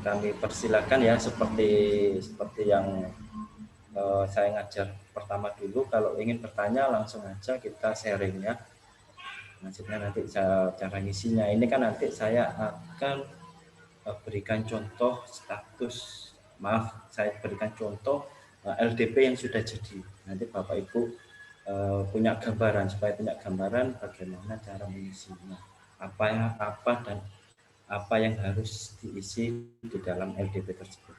kami persilakan ya, seperti yang saya ngajar pertama dulu. Kalau ingin bertanya langsung aja kita sharing ya. Maksudnya nanti cara ngisinya ini kan nanti saya akan berikan contoh status, maaf, saya berikan contoh LDP yang sudah jadi. Nanti Bapak Ibu punya gambaran, supaya punya gambaran bagaimana cara mengisinya, apa yang harus diisi di dalam LDP tersebut.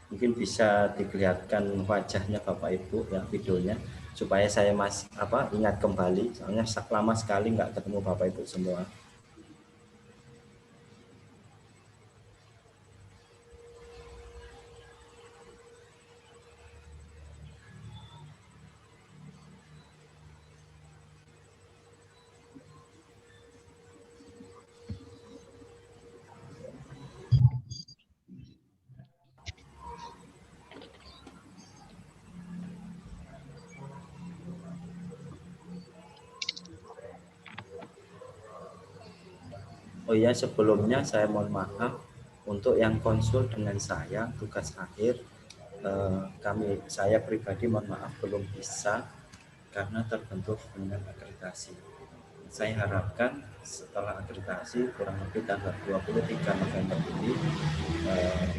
Mungkin bisa diperlihatkan wajahnya Bapak Ibu ya, videonya, supaya saya masih ingat kembali, soalnya lama sekali nggak ketemu Bapak Ibu semua. Oh ya, sebelumnya saya mohon maaf untuk yang konsul dengan saya tugas akhir, saya pribadi mohon maaf belum bisa karena terbentur dengan akreditasi. Saya harapkan setelah akreditasi kurang lebih tanggal 23 November ini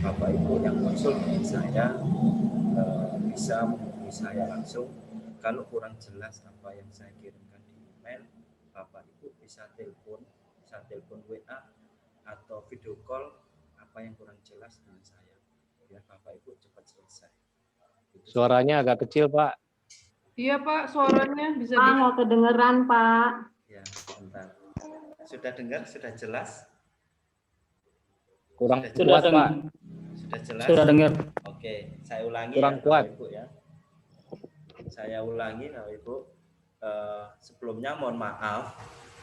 Bapak Ibu yang konsul dengan saya bisa menghubungi saya langsung. Kalau kurang jelas apa yang saya kirimkan di email, Bapak Ibu bisa telepon WA atau video call apa yang kurang jelas dengan saya, biar Bapak Ibu cepat selesai. Suaranya agak kecil, Pak. Iya, Pak, suaranya bisa nggak kedengeran, Pak. Ya, bentar. Sudah dengar? Sudah jelas? Kurang kuat, Pak. Sudah jelas? Sudah dengar. Oke, saya ulangi kurang ya, kuat. Bapak Ibu ya. Saya ulangi, Bapak Ibu. Sebelumnya mohon maaf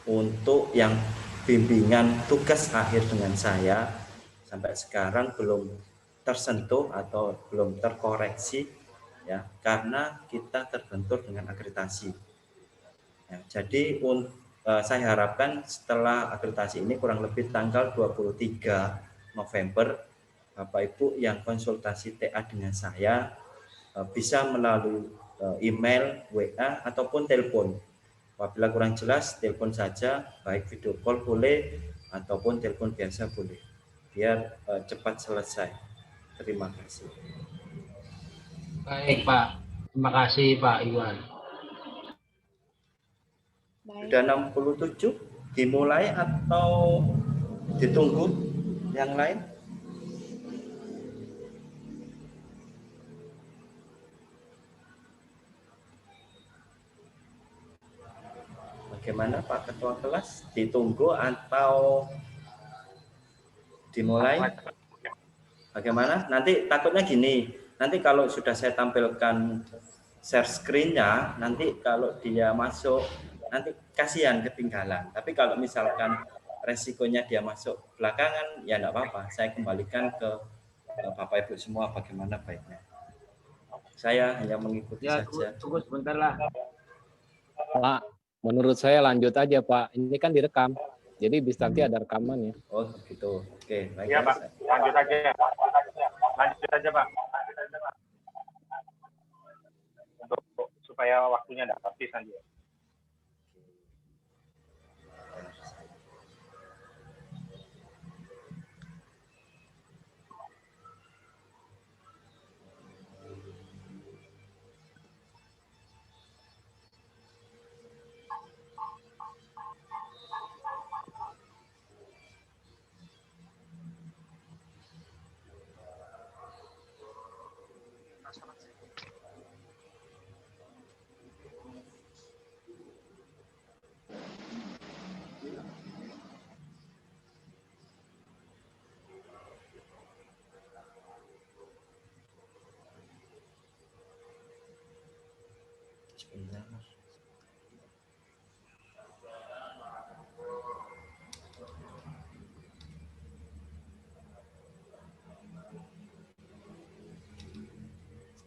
untuk yang bimbingan tugas akhir dengan saya sampai sekarang belum tersentuh atau belum terkoreksi ya, karena kita terbentur dengan akreditasi ya. Jadi saya harapkan setelah akreditasi ini kurang lebih tanggal 23 November Bapak Ibu yang konsultasi TA dengan saya bisa melalui email, WA ataupun telepon. Apabila kurang jelas, telepon saja, baik video call boleh ataupun telepon biasa boleh, biar cepat selesai. Terima kasih. Baik, Pak. Terima kasih, Pak Iwan. Sudah 67, dimulai atau ditunggu yang lain? Bagaimana Pak Ketua Kelas? Ditunggu atau dimulai? Bagaimana? Nanti takutnya gini, nanti kalau sudah saya tampilkan share screen-nya, nanti kalau dia masuk, nanti kasihan ketinggalan. Tapi kalau misalkan resikonya dia masuk belakangan, ya enggak apa-apa. Saya kembalikan ke Bapak Ibu semua bagaimana baiknya. Saya hanya mengikuti saja. Tunggu sebentar lah. Pak, menurut saya lanjut aja, Pak. Ini kan direkam. Jadi bisa nanti ada rekamannya. Oh, gitu. Oke, baik. Iya, Pak. Lanjut aja. Lanjut aja, Pak. Untuk supaya waktunya tidak habis nanti.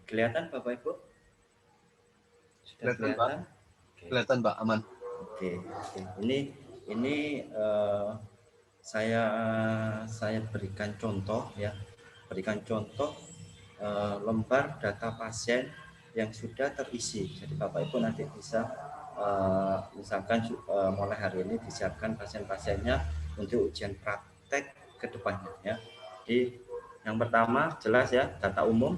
Kelihatan Bapak Ibu? Sudah kelihatan? Oke. Kelihatan Pak, aman. Oke. Ini saya berikan contoh ya. Berikan contoh lembar data pasien yang sudah terisi. Jadi Bapak Ibu nanti bisa misalkan mulai hari ini disiapkan pasien-pasiennya untuk ujian praktek ke depannya ya. Jadi yang pertama jelas ya, data umum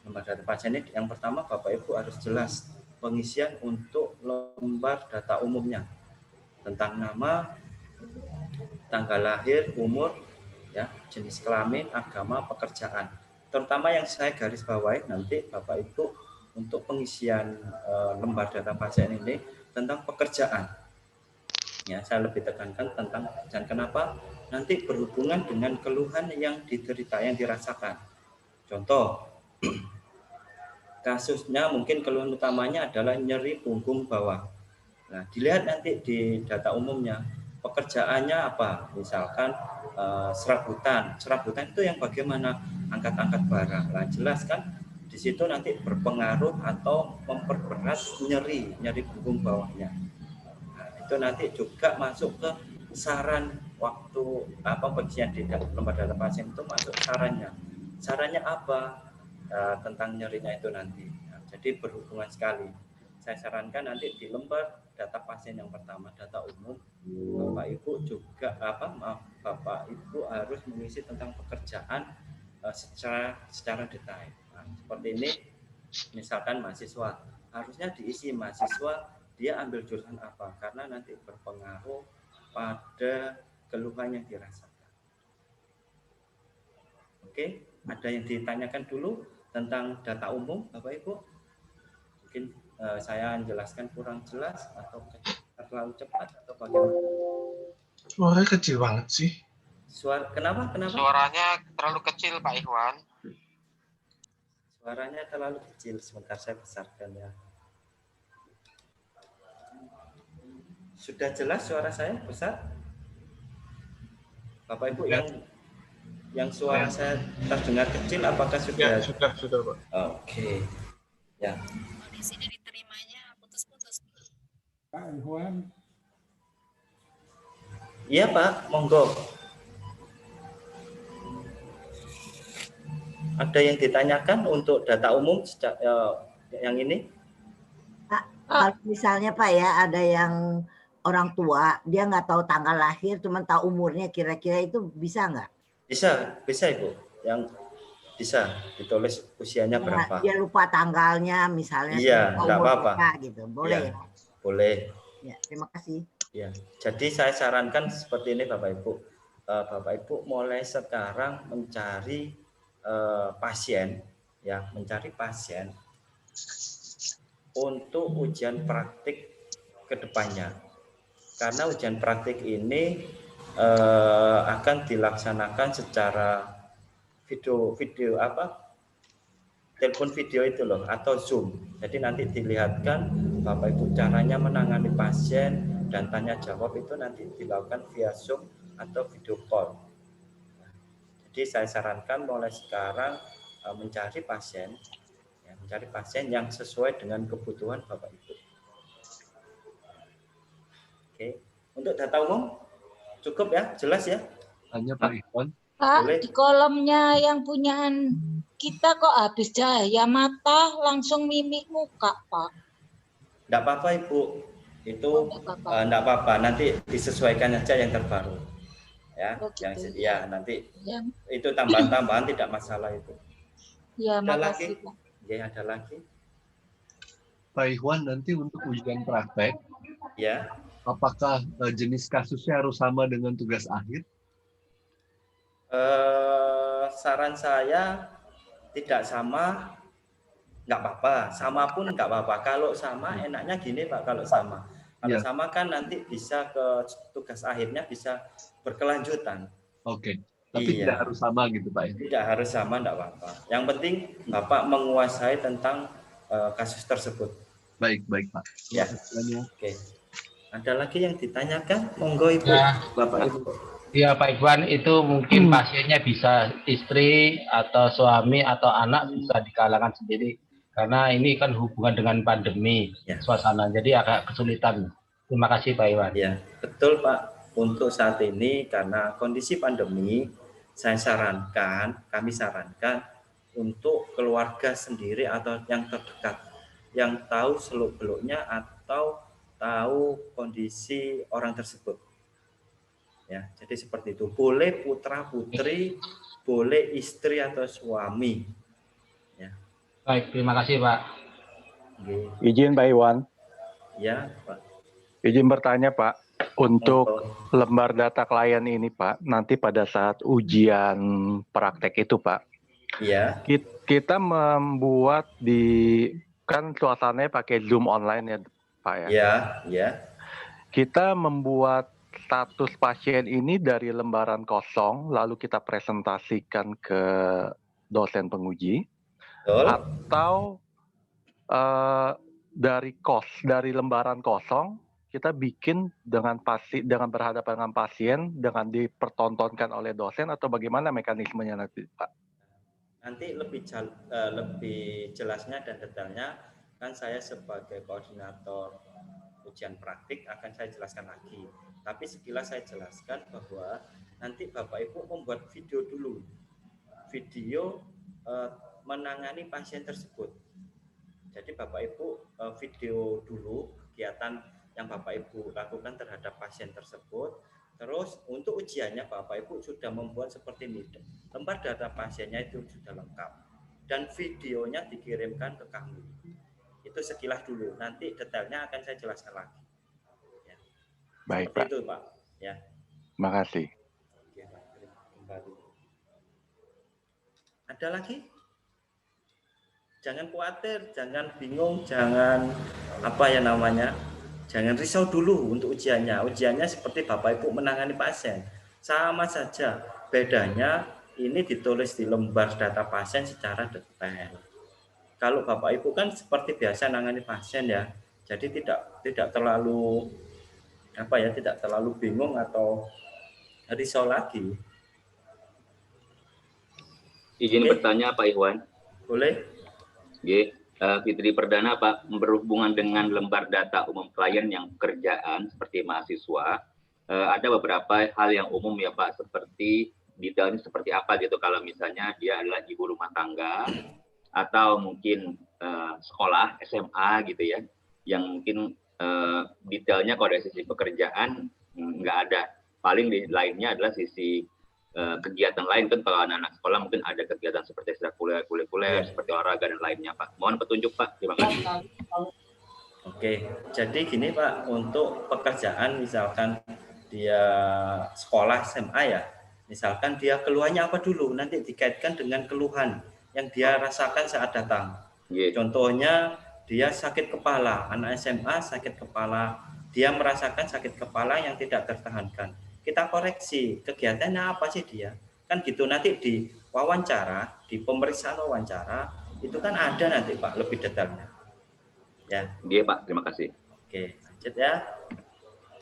lembar data pasien ini. Yang pertama Bapak Ibu harus jelas pengisian untuk lembar data umumnya tentang nama, tanggal lahir, umur, ya, jenis kelamin, agama, pekerjaan. Terutama yang saya garis bawahi nanti Bapak Ibu untuk pengisian lembar data pasien ini tentang pekerjaan. Ya, saya lebih tekankan tentang pekerjaan. Kenapa? Nanti berhubungan dengan keluhan yang diderita, yang dirasakan. Contoh, kasusnya mungkin keluhan utamanya adalah nyeri punggung bawah. Nah, dilihat nanti di data umumnya, pekerjaannya apa? Misalkan serabutan. Serabutan itu yang bagaimana? Angkat-angkat barang. Nah, jelas kan di situ nanti berpengaruh atau memperberat nyeri punggung bawahnya. Nah, itu nanti juga masuk ke saran waktu pengisian di lembar data pasien itu masuk sarannya. Sarannya apa? Tentang nyerinya itu nanti. Nah, jadi berhubungan sekali. Saya sarankan nanti di lembar data pasien yang pertama, data umum, Bapak Ibu juga Bapak Ibu harus mengisi tentang pekerjaan secara detail. Nah, seperti ini, misalkan mahasiswa, harusnya diisi mahasiswa dia ambil jurusan apa, karena nanti berpengaruh pada keluhan yang dirasakan. Oke, ada yang ditanyakan dulu tentang data umum, Bapak Ibu? Mungkin saya jelaskan kurang jelas atau terlalu cepat atau bagaimana? Suaranya kecil banget sih. Kenapa? Suaranya terlalu kecil, Pak Ikhwan. Suaranya terlalu kecil. Sebentar saya besarkan ya. Sudah jelas suara saya besar? Bapak Ibu yang suara saya terdengar kecil, apakah sudah? Ya, sudah Pak. Oke. Ya. Di sini diterimanya putus-putus. Pak Ikhwan. Iya Pak, monggo. Ada yang ditanyakan untuk data umum yang ini? Kalau misalnya Pak ya, ada yang orang tua, dia nggak tahu tanggal lahir, cuma tahu umurnya, kira-kira itu bisa nggak? Bisa Ibu. Yang bisa ditulis usianya berapa. Dia lupa tanggalnya misalnya. Iya, enggak apa-apa. Gitu. Boleh ya? Boleh. Ya, terima kasih. Ya, jadi saya sarankan seperti ini Bapak Ibu. Bapak Ibu mulai sekarang mencari pasien, ya, mencari pasien untuk ujian praktik ke depannya. Karena ujian praktik ini akan dilaksanakan secara video telepon video itu loh, atau Zoom. Jadi nanti dilihatkan Bapak Ibu caranya menangani pasien dan tanya jawab itu nanti dilakukan via Zoom atau video call. Jadi saya sarankan mulai sekarang mencari pasien yang sesuai dengan kebutuhan Bapak Ibu. Oke, untuk data umum cukup ya, jelas ya? Hanya Pak Ikhwan. Pak, Boleh. di kolomnya yang punyaan kita kok habis cahaya mata langsung mimik muka, Pak. Enggak apa-apa Ibu, itu enggak apa-apa, nanti disesuaikan aja yang terbaru. Ya, gitu. Ya nanti itu tambahan-tambahan tidak masalah itu. Ya, ada makasih, lagi? Pak. Ya, ada lagi. Pak Ikhwan, nanti untuk ujian praktek, ya, apakah jenis kasusnya harus sama dengan tugas akhir? Saran saya tidak sama, nggak apa-apa. Sama pun nggak apa-apa. Kalau sama, enaknya gini Pak, kalau sama. Kalau sama kan nanti bisa ke tugas akhirnya bisa berkelanjutan. Oke, tapi tidak harus sama gitu Pak ya? Tidak harus sama, enggak apa-apa. Yang penting Bapak menguasai tentang kasus tersebut. Baik Pak. Ya. Oke. Ada lagi yang ditanyakan? Monggo Ibu, Bapak Ibu. Ya Pak Ikhwan, itu mungkin pasiennya bisa istri atau suami atau anak, bisa di kalangan sendiri. Karena ini kan hubungan dengan pandemi, suasana, jadi agak kesulitan. Terima kasih Pak Iwan. Ya, betul Pak. Untuk saat ini karena kondisi pandemi, kami sarankan untuk keluarga sendiri atau yang terdekat, yang tahu seluk-beluknya atau tahu kondisi orang tersebut. Ya, jadi seperti itu. Boleh putra putri, boleh istri atau suami. Ya. Baik, terima kasih Pak. Izin Pak Iwan. Ya, Pak. Izin bertanya Pak, untuk lembar data klien ini Pak, nanti pada saat ujian praktek itu Pak, ya, kita membuat kan suasananya pakai Zoom online ya Pak ya? Ya, ya. Kita membuat status pasien ini dari lembaran kosong, lalu kita presentasikan ke dosen penguji, atau dari lembaran kosong kita bikin dengan berhadapan dengan pasien, dengan dipertontonkan oleh dosen, atau bagaimana mekanismenya nanti Pak? Nanti lebih jelasnya dan detailnya kan saya sebagai koordinator ujian praktik akan saya jelaskan lagi. Tapi sekilas saya jelaskan bahwa nanti Bapak Ibu membuat video dulu. Video menangani pasien tersebut. Jadi Bapak Ibu video dulu kegiatan yang Bapak Ibu lakukan terhadap pasien tersebut. Terus untuk ujiannya Bapak Ibu sudah membuat seperti ini. Lembar data pasiennya itu sudah lengkap. Dan videonya dikirimkan ke kami. Itu sekilas dulu. Nanti detailnya akan saya jelaskan lagi. Ya. Baik seperti Pak. Itu Pak. Ya. Terima kasih. Oke, Pak. Kembali. Ada lagi? Jangan khawatir, jangan bingung, jangan jangan risau dulu untuk ujiannya. Ujiannya seperti Bapak Ibu menangani pasien. Sama saja, bedanya ini ditulis di lembar data pasien secara detail. Kalau Bapak Ibu kan seperti biasa menangani pasien ya. Jadi tidak terlalu tidak terlalu bingung atau risau lagi. Izin bertanya Pak Iwan. Boleh. Fitri Perdana Pak, berhubungan dengan lembar data umum klien yang pekerjaan seperti mahasiswa, ada beberapa hal yang umum ya Pak, seperti detailnya seperti apa gitu, kalau misalnya dia adalah ibu rumah tangga atau mungkin sekolah SMA gitu ya, yang mungkin detailnya kalau dari sisi pekerjaan nggak ada, paling di lainnya adalah sisi kegiatan lain kan. Kalau anak-anak sekolah mungkin ada kegiatan seperti ekstrakurikuler, seperti olahraga dan lainnya Pak. Mohon petunjuk Pak, terima kasih. Oke, jadi gini Pak, untuk pekerjaan misalkan dia sekolah SMA ya, misalkan dia keluhannya apa dulu, nanti dikaitkan dengan keluhan yang dia rasakan saat datang. Contohnya dia sakit kepala, anak SMA sakit kepala, dia merasakan sakit kepala yang tidak tertahankan. Kita koreksi kegiatannya apa sih dia, kan gitu. Nanti di wawancara, di pemeriksaan wawancara itu kan ada nanti Pak lebih detailnya ya. Iya Pak, terima kasih. Oke, lanjut ya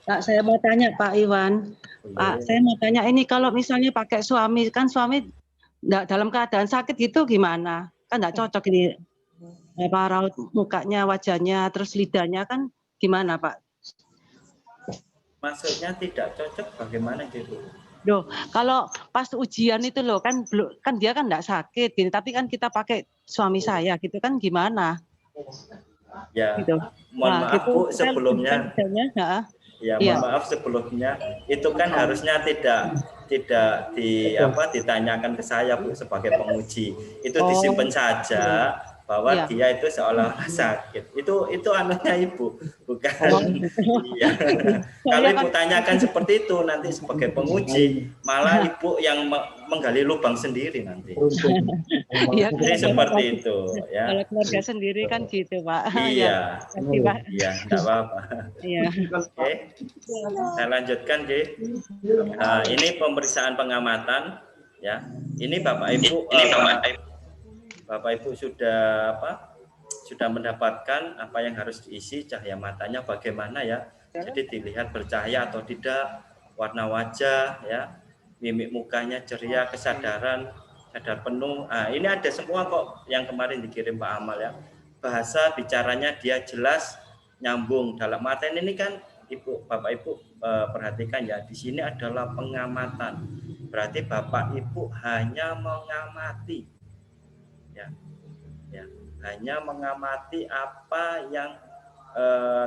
Pak. Saya mau tanya Pak Iwan. Pak, saya mau tanya ini, kalau misalnya pakai suami, kan suami dalam keadaan sakit gitu gimana, kan nggak cocok ini raut mukanya, wajahnya, terus lidahnya, kan gimana Pak? Maksudnya tidak cocok bagaimana gitu? Loh, kalau pas ujian itu loh kan dia kan enggak sakit gitu, tapi kan kita pakai suami saya gitu, kan gimana? Ya, gitu. Mohon maaf gitu, Bu sebelumnya. Ya, mohon maaf sebelumnya. Itu kan harusnya tidak ditanyakan ke saya Bu sebagai penguji. Itu disimpan saja bahwa dia itu seolah-olah sakit. Itu anunya Ibu, bukan. Iya. Kalau Ibu tanyakan seperti itu nanti sebagai penguji, malah Ibu yang menggali lubang sendiri nanti. Jadi seperti itu ya. Kalau keluarga sendiri kan gitu Pak. Iya. Iya, enggak apa-apa. Iya. Oke. Saya lanjutkan, G. Ini pemeriksaan pengamatan ya. Ini Bapak Ibu Bapak Ibu sudah mendapatkan apa yang harus diisi, cahaya matanya bagaimana ya. Jadi dilihat bercahaya atau tidak, warna wajah ya, mimik mukanya ceria, kesadaran, sadar penuh. Ini ada semua kok yang kemarin dikirim Pak Amal ya. bahasa bicaranya dia jelas, nyambung. Dalam artian ini kan Bapak Ibu perhatikan ya, di sini adalah pengamatan. Berarti Bapak Ibu hanya mengamati, ya, hanya mengamati apa yang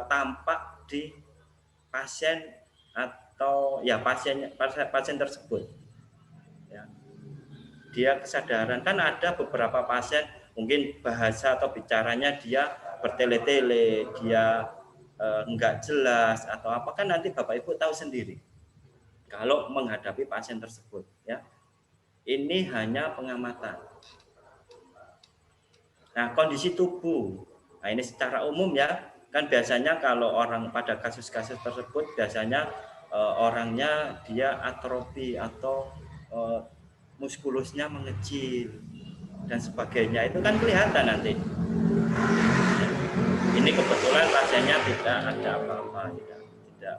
tampak di pasien atau ya pasien tersebut. Ya. Dia kesadaran, kan ada beberapa pasien mungkin bahasa atau bicaranya dia bertele-tele, dia enggak jelas atau apa, kan nanti Bapak Ibu tahu sendiri kalau menghadapi pasien tersebut, ya. Ini hanya pengamatan. Nah, kondisi tubuh. Nah, ini secara umum ya, kan biasanya kalau orang pada kasus-kasus tersebut biasanya orangnya dia atrofi atau muskulusnya mengecil dan sebagainya, itu kan kelihatan nanti. Ini kebetulan pasiennya tidak ada apa-apa, tidak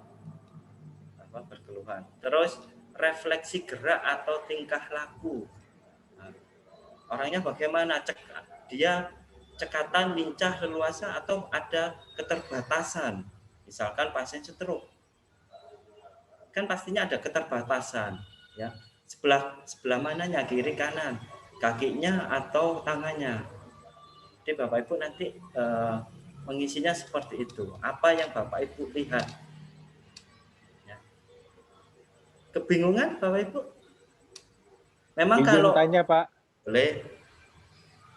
berkeluhan. Terus refleksi gerak atau tingkah laku. Nah, orangnya bagaimana? Dia cekatan, lincah, leluasa, atau ada keterbatasan. Misalkan pasien stroke, kan pastinya ada keterbatasan, ya. Sebelah mananya, kiri kanan, kakinya atau tangannya. Jadi Bapak Ibu nanti mengisinya seperti itu. Apa yang Bapak Ibu lihat? Ya. Kebingungan Bapak Ibu? Memang Izin kalau tanya Pak. Boleh.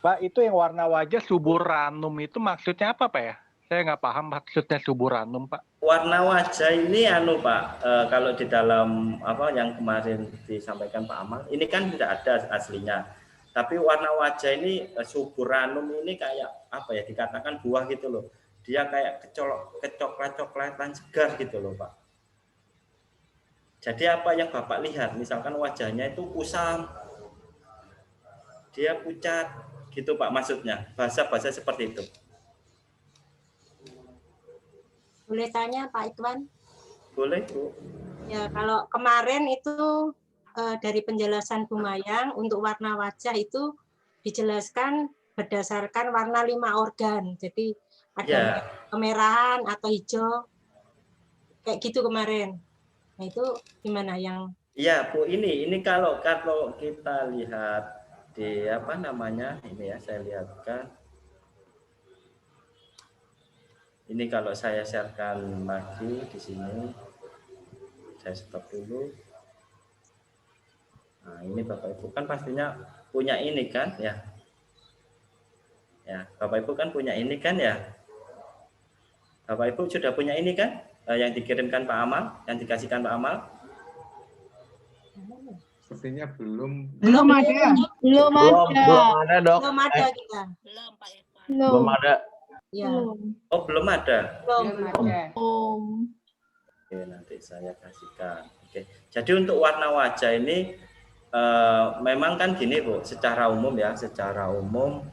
Pak, itu yang warna wajah suburanum itu maksudnya apa Pak ya? Saya nggak paham maksudnya suburanum Pak. Warna wajah ini Pak, kalau di dalam apa yang kemarin disampaikan Pak Amal, ini kan tidak ada aslinya. Tapi warna wajah ini suburanum ini kayak apa ya, dikatakan buah gitu loh. Dia kayak kecoklat-coklatan segar gitu loh Pak. Jadi apa yang Bapak lihat, misalkan wajahnya itu kusam, dia pucat gitu Pak, maksudnya bahasa-bahasa seperti itu. Boleh tanya Pak Iwan? Boleh Bu. Ya, kalau kemarin itu dari penjelasan Bu Mayang untuk warna wajah itu dijelaskan berdasarkan warna 5 organ. Jadi ada kemerahan atau hijau kayak gitu kemarin. Nah itu gimana yang? Iya Bu, ini kalau kita lihat di apa namanya ini ya, saya lihatkan. Ini kalau saya sharekan lagi di sini, saya stop dulu. Nah, ini Bapak Ibu kan pastinya punya ini kan ya. Ya, Bapak Ibu kan punya ini kan ya. Bapak Ibu sudah punya ini kan yang dikirimkan Pak Amal, yang dikasihkan Pak Amal? Sepertinya belum. Belum ada. Belum ada Dok. Belum ada kita. Belum ada. Ya. Oh, belum ada. Belum. Oke, nanti saya kasihkan. Oke. Jadi untuk warna wajah ini memang kan gini Bu, secara umum ya, secara umum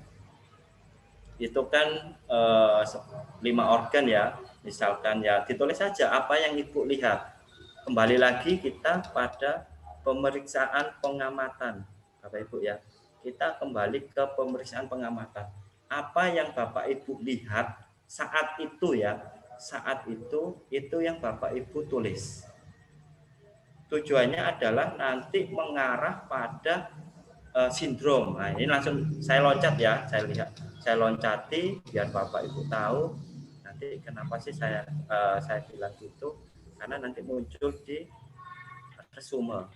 itu kan 5 organ ya. Misalkan ya ditulis saja apa yang Ibu lihat. Kembali lagi kita pada pemeriksaan pengamatan, Bapak Ibu ya. Kita kembali ke pemeriksaan pengamatan. Apa yang Bapak Ibu lihat saat itu ya, saat itu yang Bapak Ibu tulis. Tujuannya adalah nanti mengarah pada sindrom. Nah, ini langsung saya loncat ya, saya loncati biar Bapak Ibu tahu nanti kenapa sih saya bilang gitu, karena nanti muncul di resume.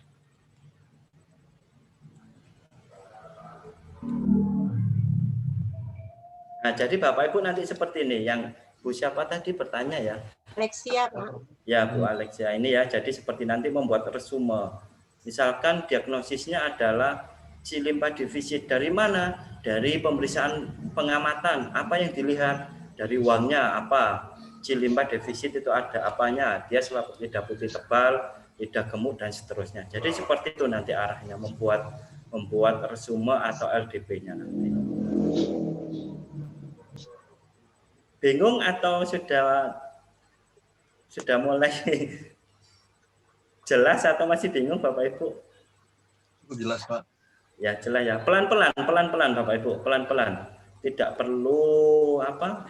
Nah, jadi Bapak Ibu nanti seperti ini, yang Bu siapa tadi bertanya ya? Alexia, Pak. Ya, Bu Alexia ini ya, jadi seperti nanti membuat resume. Misalkan diagnosisnya adalah C limpa defisit. Dari mana? Dari pemeriksaan pengamatan. Apa yang dilihat? Dari uangnya apa? C limpa defisit itu ada apanya? Dia selalu lidah putih tebal, lidah gemuk dan seterusnya. Jadi seperti itu nanti arahnya membuat resume atau LDP-nya nanti. Bingung atau sudah mulai jelas atau masih bingung Bapak Ibu? Jelas Pak. Ya jelas ya. Pelan-pelan Bapak Ibu, pelan-pelan. tidak perlu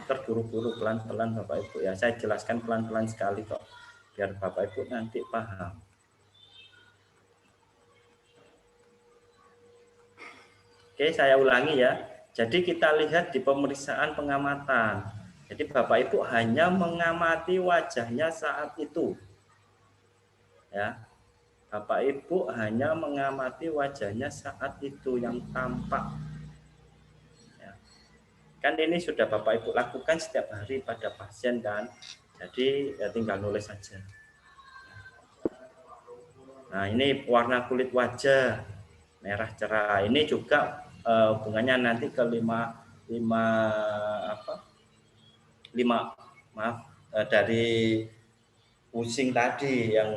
terburu-buru, pelan-pelan Bapak Ibu ya. Saya jelaskan pelan-pelan sekali kok biar Bapak Ibu nanti paham. Oke, saya ulangi ya. Jadi kita lihat di pemeriksaan pengamatan. Jadi Bapak Ibu hanya mengamati wajahnya saat itu. Ya. Bapak Ibu hanya mengamati wajahnya saat itu yang tampak. Ya. Kan ini sudah Bapak Ibu lakukan setiap hari pada pasien kan. Jadi ya tinggal nulis saja. Nah, ini warna kulit wajah merah cerah. Ini juga hubungannya nanti ke dari pusing tadi yang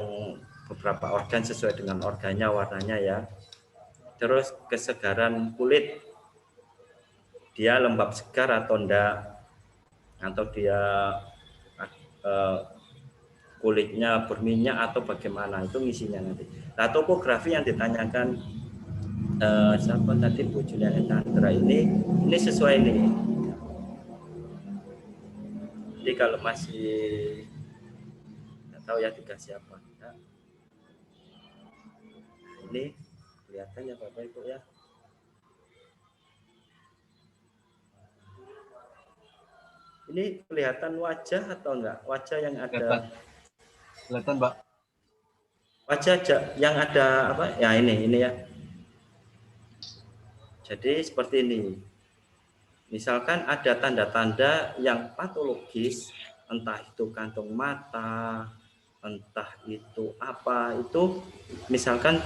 beberapa organ sesuai dengan organnya warnanya ya. Terus kesegaran kulit, dia lembab segar atau enggak, atau dia kulitnya berminyak atau bagaimana, itu ngisinya nanti. Nah, topografi yang ditanyakan siapa tadi Bu Juliana Chandra ini sesuai nih. Jadi kalau masih nggak tahu ya dikasih apa. Ya. Ini kelihatan ya Bapak Ibu ya. Ini kelihatan wajah atau enggak? Wajah yang ada. Kelihatan, Mbak. Wajah yang ada apa? Ya ini ya. Jadi seperti ini. Misalkan ada tanda-tanda yang patologis, entah itu kantung mata, entah itu apa, itu misalkan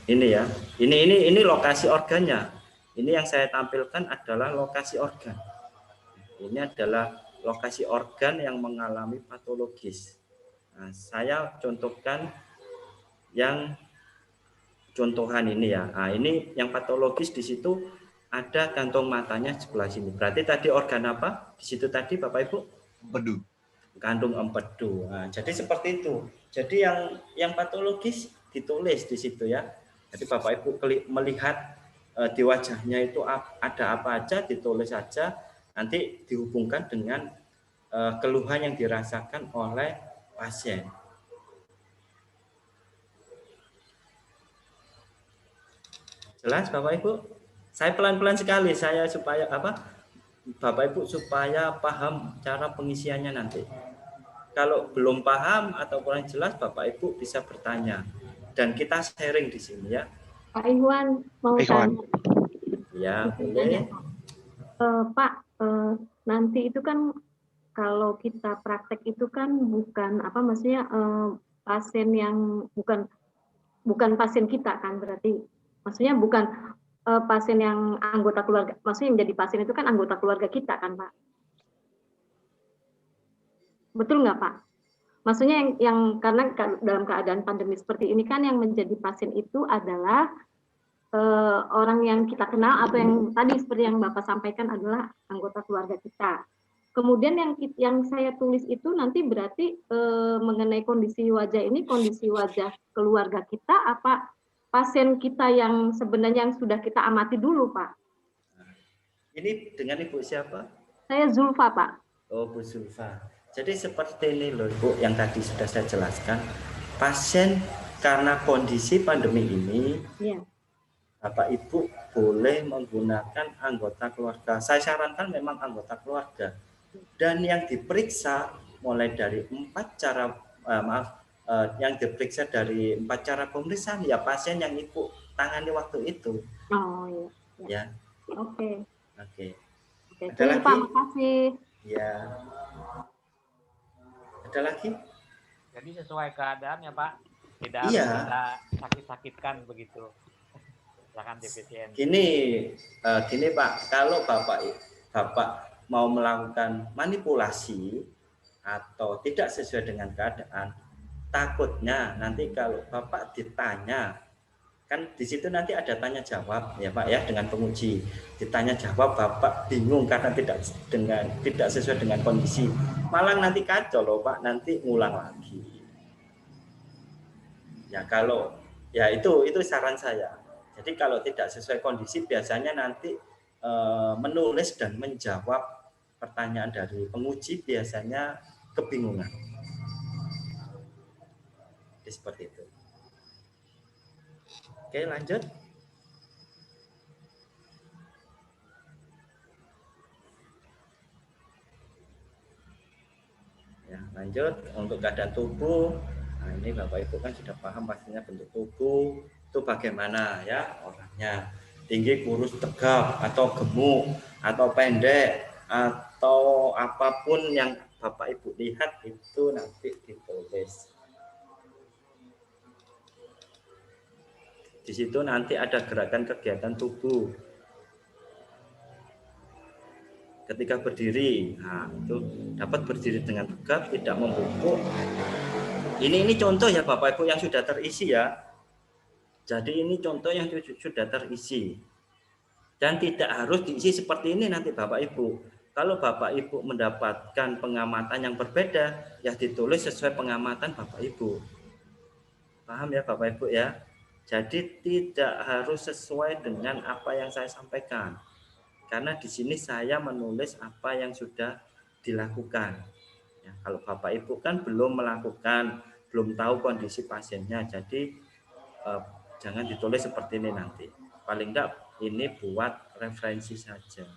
ini ya. Ini lokasi organnya. Ini yang saya tampilkan adalah lokasi organ. Ini adalah lokasi organ yang mengalami patologis. Nah, saya contohkan yang contohan ini ya. Nah, ini yang patologis di situ ada kantong matanya sebelah sini. Berarti tadi organ apa? Di situ tadi Bapak Ibu? Empedu. Kandung empedu. Nah, jadi seperti itu. Jadi yang patologis ditulis di situ ya. Jadi Bapak Ibu melihat di wajahnya itu ada apa aja, ditulis saja. Nanti dihubungkan dengan keluhan yang dirasakan oleh pasien. Jelas Bapak Ibu? Saya pelan-pelan sekali supaya Bapak Ibu supaya paham cara pengisiannya nanti. Kalau belum paham atau kurang jelas Bapak Ibu bisa bertanya dan kita sharing di sini ya. Pak Iwan mau tanya. Ya, boleh. Pak, nanti itu kan kalau kita praktek itu kan bukan maksudnya pasien yang bukan pasien kita kan, berarti maksudnya bukan pasien yang anggota keluarga, maksudnya yang jadi pasien itu kan anggota keluarga kita kan Pak, betul nggak Pak? Maksudnya yang karena dalam keadaan pandemi seperti ini kan yang menjadi pasien itu adalah orang yang kita kenal atau yang tadi seperti yang Bapak sampaikan adalah anggota keluarga kita. Kemudian yang saya tulis itu nanti berarti mengenai kondisi wajah ini, kondisi wajah keluarga kita apa pasien kita yang sebenarnya yang sudah kita amati dulu, Pak? Ini dengan Ibu siapa? Saya Zulfa, Pak. Oh, Bu Zulfa. Jadi seperti ini loh, Ibu, yang tadi sudah saya jelaskan. Pasien karena kondisi pandemi ini, ya. Bapak Ibu boleh menggunakan anggota keluarga. Saya sarankan memang anggota keluarga. Dan yang diperiksa mulai dari 4 cara, yang diperiksa dari 4 cara pemeriksaan ya pasien yang Ibu tangani waktu itu. Oh iya. Ya. Oke. Oke. Ada lagi? Pak, makasih. Ya. Ada lagi? Jadi sesuai keadaannya Pak, tidak iya. kita sakit-sakitkan begitu. Silakan DPCN. Gini Pak, kalau Bapak mau melakukan manipulasi atau tidak sesuai dengan keadaan, takutnya nanti kalau Bapak ditanya, kan di situ nanti ada tanya jawab ya Pak ya dengan penguji. Ditanya jawab Bapak bingung karena tidak sesuai dengan kondisi. Malah nanti kacau loh Pak, nanti ngulang lagi. Ya itu saran saya. Jadi kalau tidak sesuai kondisi biasanya nanti menulis dan menjawab pertanyaan dari penguji biasanya kebingungan. Jadi seperti itu. Oke, lanjut. Ya, lanjut untuk keadaan tubuh. Nah, ini Bapak Ibu kan sudah paham pastinya bentuk tubuh itu bagaimana ya orangnya. Tinggi, kurus, tegap, atau gemuk, atau pendek, atau apapun yang Bapak Ibu lihat itu nanti ditulis. Di situ nanti ada gerakan kegiatan tubuh. Ketika berdiri, nah itu dapat berdiri dengan tegap, tidak membungkuk. Ini contoh ya Bapak Ibu yang sudah terisi ya. Jadi ini contoh yang sudah terisi. Dan tidak harus diisi seperti ini nanti Bapak Ibu. Kalau Bapak Ibu mendapatkan pengamatan yang berbeda, ya ditulis sesuai pengamatan Bapak Ibu. Paham ya Bapak Ibu ya? Jadi tidak harus sesuai dengan apa yang saya sampaikan. Karena di sini saya menulis apa yang sudah dilakukan. Ya, kalau Bapak Ibu kan belum melakukan, belum tahu kondisi pasiennya, jadi jangan ditulis seperti ini nanti. Paling enggak ini buat referensi saja.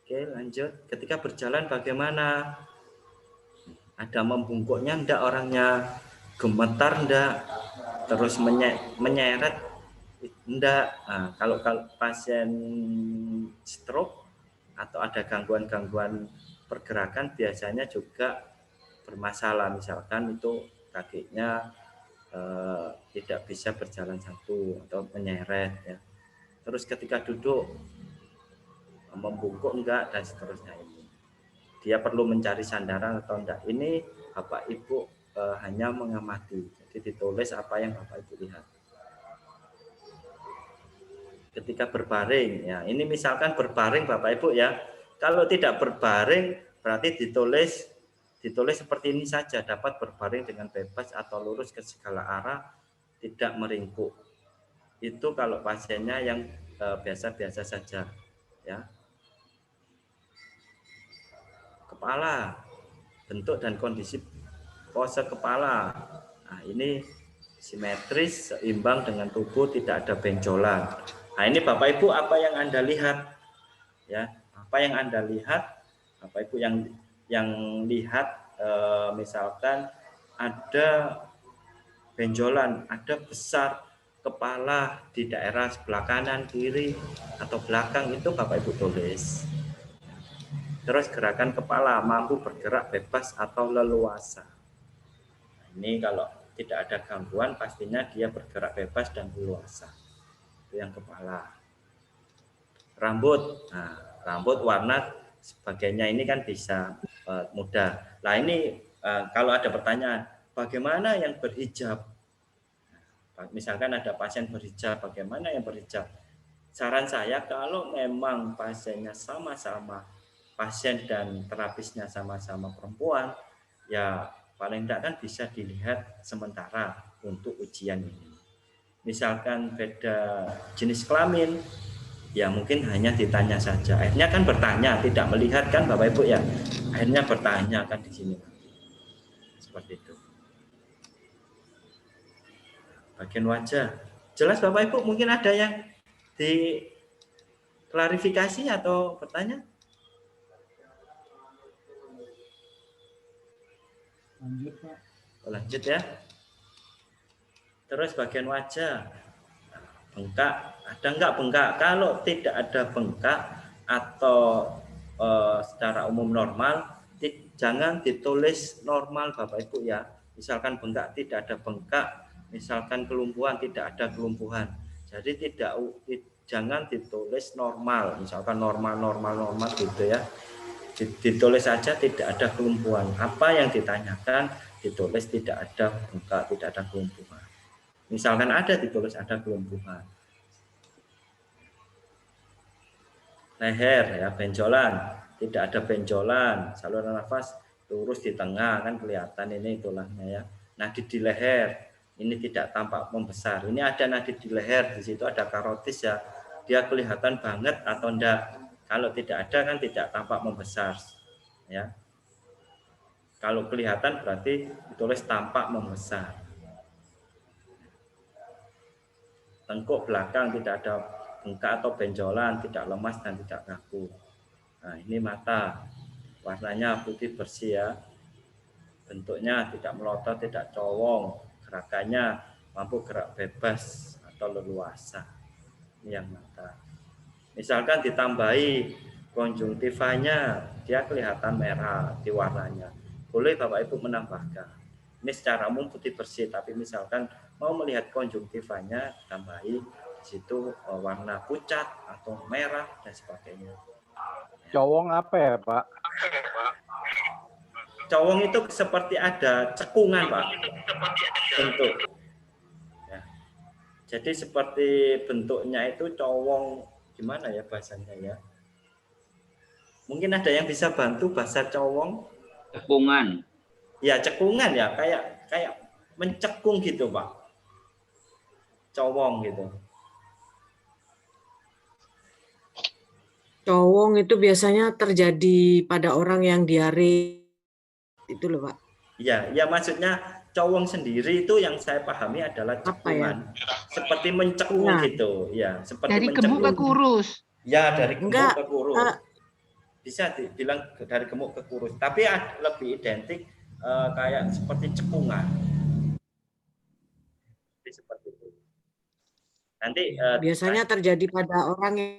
Oke, lanjut. Ketika berjalan bagaimana? Ada membungkuknya enggak orangnya? Gemetar enggak? Terus menyeret enggak? Nah, kalau pasien stroke atau ada gangguan-gangguan pergerakan biasanya juga bermasalah, misalkan itu kakinya tidak bisa berjalan satu atau menyeret ya. Terus ketika duduk membungkuk enggak dan seterusnya ini. Dia perlu mencari sandaran atau enggak. Ini Bapak Ibu hanya mengamati. Jadi ditulis apa yang Bapak Ibu lihat. Ketika berbaring ya, ini misalkan berbaring Bapak Ibu ya. Kalau tidak berbaring berarti ditulis seperti ini saja, dapat berbaring dengan bebas atau lurus ke segala arah, tidak meringkuk. Itu kalau pasiennya yang biasa-biasa saja ya. Kepala, bentuk dan kondisi pose kepala. Nah, ini simetris, seimbang dengan tubuh, tidak ada benjolan. Nah, ini Bapak Ibu apa yang Anda lihat? Ya, apa yang Anda lihat? Bapak Ibu yang lihat misalkan ada benjolan, ada besar kepala di daerah sebelah kanan, kiri, atau belakang, itu Bapak Ibu tulis. Terus gerakan kepala, mampu bergerak bebas atau leluasa. Ini kalau tidak ada gangguan pastinya dia bergerak bebas dan leluasa. Itu yang kepala. Rambut, nah, rambut warna sebagainya ini kan bisa mudah. Nah ini kalau ada pertanyaan, bagaimana yang berhijab? Misalkan ada pasien berhijab, bagaimana yang berhijab? Saran saya kalau memang pasiennya sama-sama, pasien dan terapisnya sama-sama perempuan, ya paling tidak kan bisa dilihat sementara untuk ujian ini. Misalkan beda jenis kelamin, ya mungkin hanya ditanya saja. Akhirnya kan bertanya, tidak melihat kan Bapak Ibu ya. Akhirnya bertanya kan di sini. Seperti itu. Bagian wajah. Jelas Bapak Ibu, mungkin ada yang diklarifikasi atau bertanya? Lanjut, Pak. Lanjut ya. Terus bagian wajah. Bengkak, ada enggak bengkak? Kalau tidak ada bengkak atau secara umum normal, jangan ditulis normal Bapak Ibu ya. Misalkan bengkak, tidak ada bengkak. Misalkan kelumpuhan, tidak ada kelumpuhan. Jadi jangan ditulis normal. Misalkan normal gitu ya. Ditulis saja tidak ada kelumpuhan. Apa yang ditanyakan ditulis tidak ada bengkak, tidak ada kelumpuhan. Misalkan ada ditulis ada kelumpuhan. Leher ya, benjolan, tidak ada benjolan. Saluran nafas lurus di tengah kan kelihatan ini tulangnya ya. Nadi di leher ini tidak tampak membesar. Ini ada nadi di leher, di situ ada karotis ya. Di dia kelihatan banget atau enggak. Kalau tidak ada kan tidak tampak membesar, ya. Kalau kelihatan berarti ditulis tampak membesar. Tengkuk belakang tidak ada bengkak atau benjolan, tidak lemas dan tidak kaku. Nah, ini mata. Warnanya putih bersih ya. Bentuknya tidak melotot, tidak cowong. Gerakannya mampu gerak bebas atau leluasa. Ini yang mata. Misalkan ditambahi konjungtivanya, dia kelihatan merah di warnanya. Boleh Bapak Ibu menambahkan. Ini secara umum putih bersih, tapi misalkan mau melihat konjungtivanya, tambahi di situ warna pucat atau merah dan sebagainya. Cowong apa ya, Pak? Cowong itu seperti ada cekungan, Pak. Bentuk. Ya. Jadi seperti bentuknya itu cowong, gimana ya bahasanya ya? Mungkin ada yang bisa bantu bahasa cowong? Cekungan. Ya, cekungan ya, kayak mencekung gitu, Pak. Cowong gitu. Cowong itu biasanya terjadi pada orang yang diare itu loh, Pak. Iya, ya maksudnya cowong sendiri itu yang saya pahami adalah cekungan. Seperti mencekung gitu, ya, seperti Dari mencekung. gemuk ke kurus. Ya, dari gemuk Enggak, ke kurus. Bisa dibilang dari gemuk ke kurus, tapi lebih identik kayak seperti cekungan. Seperti itu. Nanti biasanya terjadi pada orang yang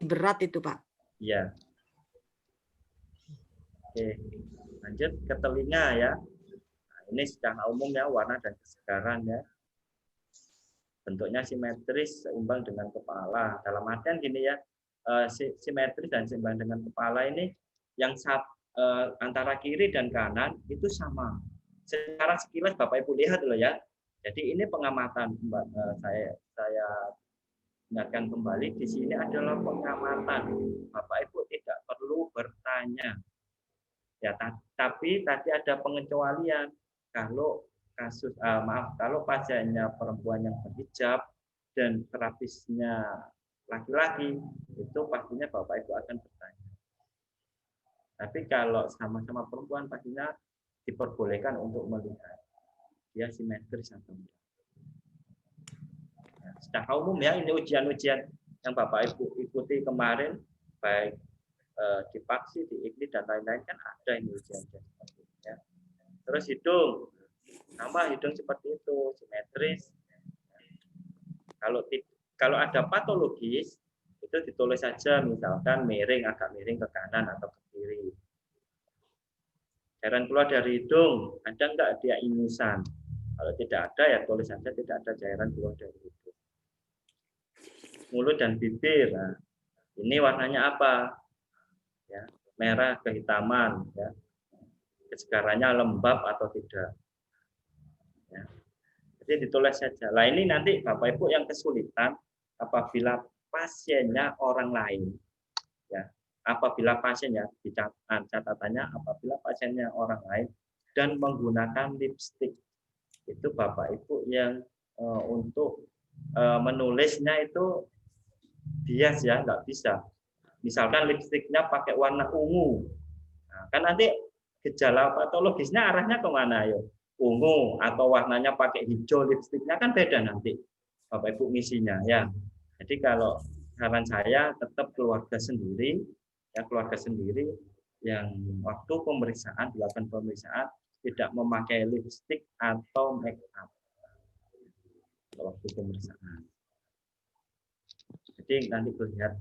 berat itu, Pak. Iya. Oke, lanjut ke telinga ya. Nah, ini secara umum ya, warna dan kesegaran ya. Bentuknya simetris seimbang dengan kepala. Dalam artian gini ya, simetris dan seimbang dengan kepala ini yang antara kiri dan kanan itu sama. Secara sekilas Bapak Ibu lihat loh ya. Jadi ini pengamatan, saya ingatkan kembali, di sini adalah pengamatan. Bapak Ibu tidak perlu bertanya. Ya, tapi tadi ada pengecualian. Kalau kalau pasiennya perempuan yang berhijab dan terapisnya laki-laki, itu pastinya Bapak Ibu akan bertanya. Tapi kalau sama-sama perempuan, pastinya diperbolehkan untuk melihat dia simetris atau enggak. Ya, secara umum ya, ini ujian-ujian yang Bapak Ibu ikuti kemarin, baik di Paksi, di IKLI dan lain-lain kan ada ini ujian-ujian seperti itu ya. Terus hidung, sama hidung seperti itu, simetris. Kalau ada patologis itu ditulis saja, misalkan miring, agak miring ke kanan atau ke kiri. Cairan keluar dari hidung, ada enggak dia ingusan? Kalau tidak ada ya tulis saja tidak ada cairan keluar dari hidung. Mulut dan bibir, nah, ini warnanya apa? Ya, merah kehitaman, ya. Kesegarannya lembab atau tidak. Ya. Jadi ditulis saja. Lah ini nanti Bapak Ibu yang kesulitan apabila pasiennya orang lain. Ya. Apabila pasiennya, catatannya apabila pasiennya orang lain dan menggunakan lipstik. Itu Bapak Ibu yang untuk menulisnya itu bias ya, nggak bisa. Misalkan lipstiknya pakai warna ungu, nah, kan nanti gejala patologisnya arahnya kemana ya? Ungu atau warnanya pakai hijau lipstiknya kan beda nanti Bapak Ibu ngisinya ya. Jadi kalau saran saya tetap keluarga sendiri ya, keluarga sendiri yang waktu pemeriksaan dilakukan pemeriksaan tidak memakai lipstik atau make up waktu pemeriksaan. Jadi nanti melihat.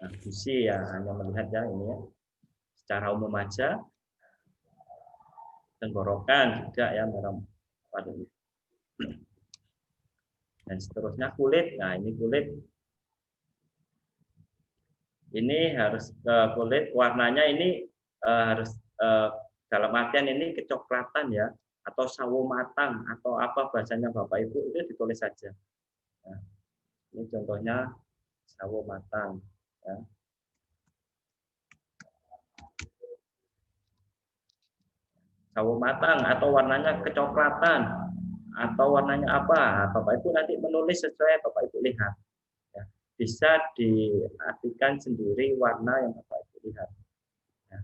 Nah, busi ya hanya melihat ya ini ya secara umum aja. Tenggorokan juga ya merah pada dan seterusnya kulit. Nah ini kulit, ini harus kulit warnanya ini harus dalam artian ini kecoklatan ya, atau sawo matang atau apa bahasanya Bapak Ibu itu ditulis saja. Nah, ini contohnya sawo matang. Ya. Sawo matang atau warnanya kecoklatan atau warnanya apa, Bapak Ibu nanti menulis sesuai Bapak Ibu lihat. bisa diartikan sendiri warna yang Bapak Ibu lihat. Ya.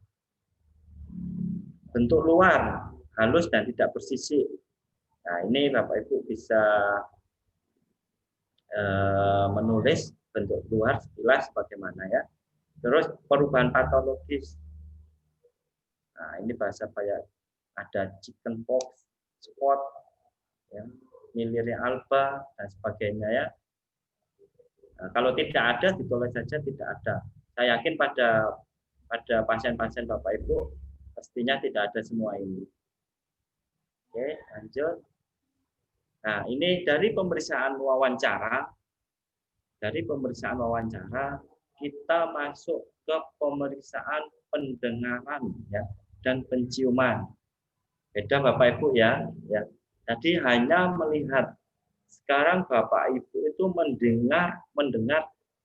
Bentuk luar halus dan tidak bersisik. Nah, ini Bapak Ibu bisa menulis bentuk luar sekilas bagaimana ya. Terus perubahan patologis. Nah, ini bahasa kayak ada chicken pox, spot, ya, miliria alba dan sebagainya ya. Nah, kalau tidak ada ditulis saja tidak ada. Saya yakin pada pasien-pasien Bapak Ibu pastinya tidak ada semua ini. Oke, lanjut. Nah, ini dari pemeriksaan wawancara. Dari pemeriksaan wawancara kita masuk ke pemeriksaan pendengaran ya dan penciuman. Beda Bapak Ibu ya. Tadi hanya melihat. Sekarang Bapak Ibu itu mendengar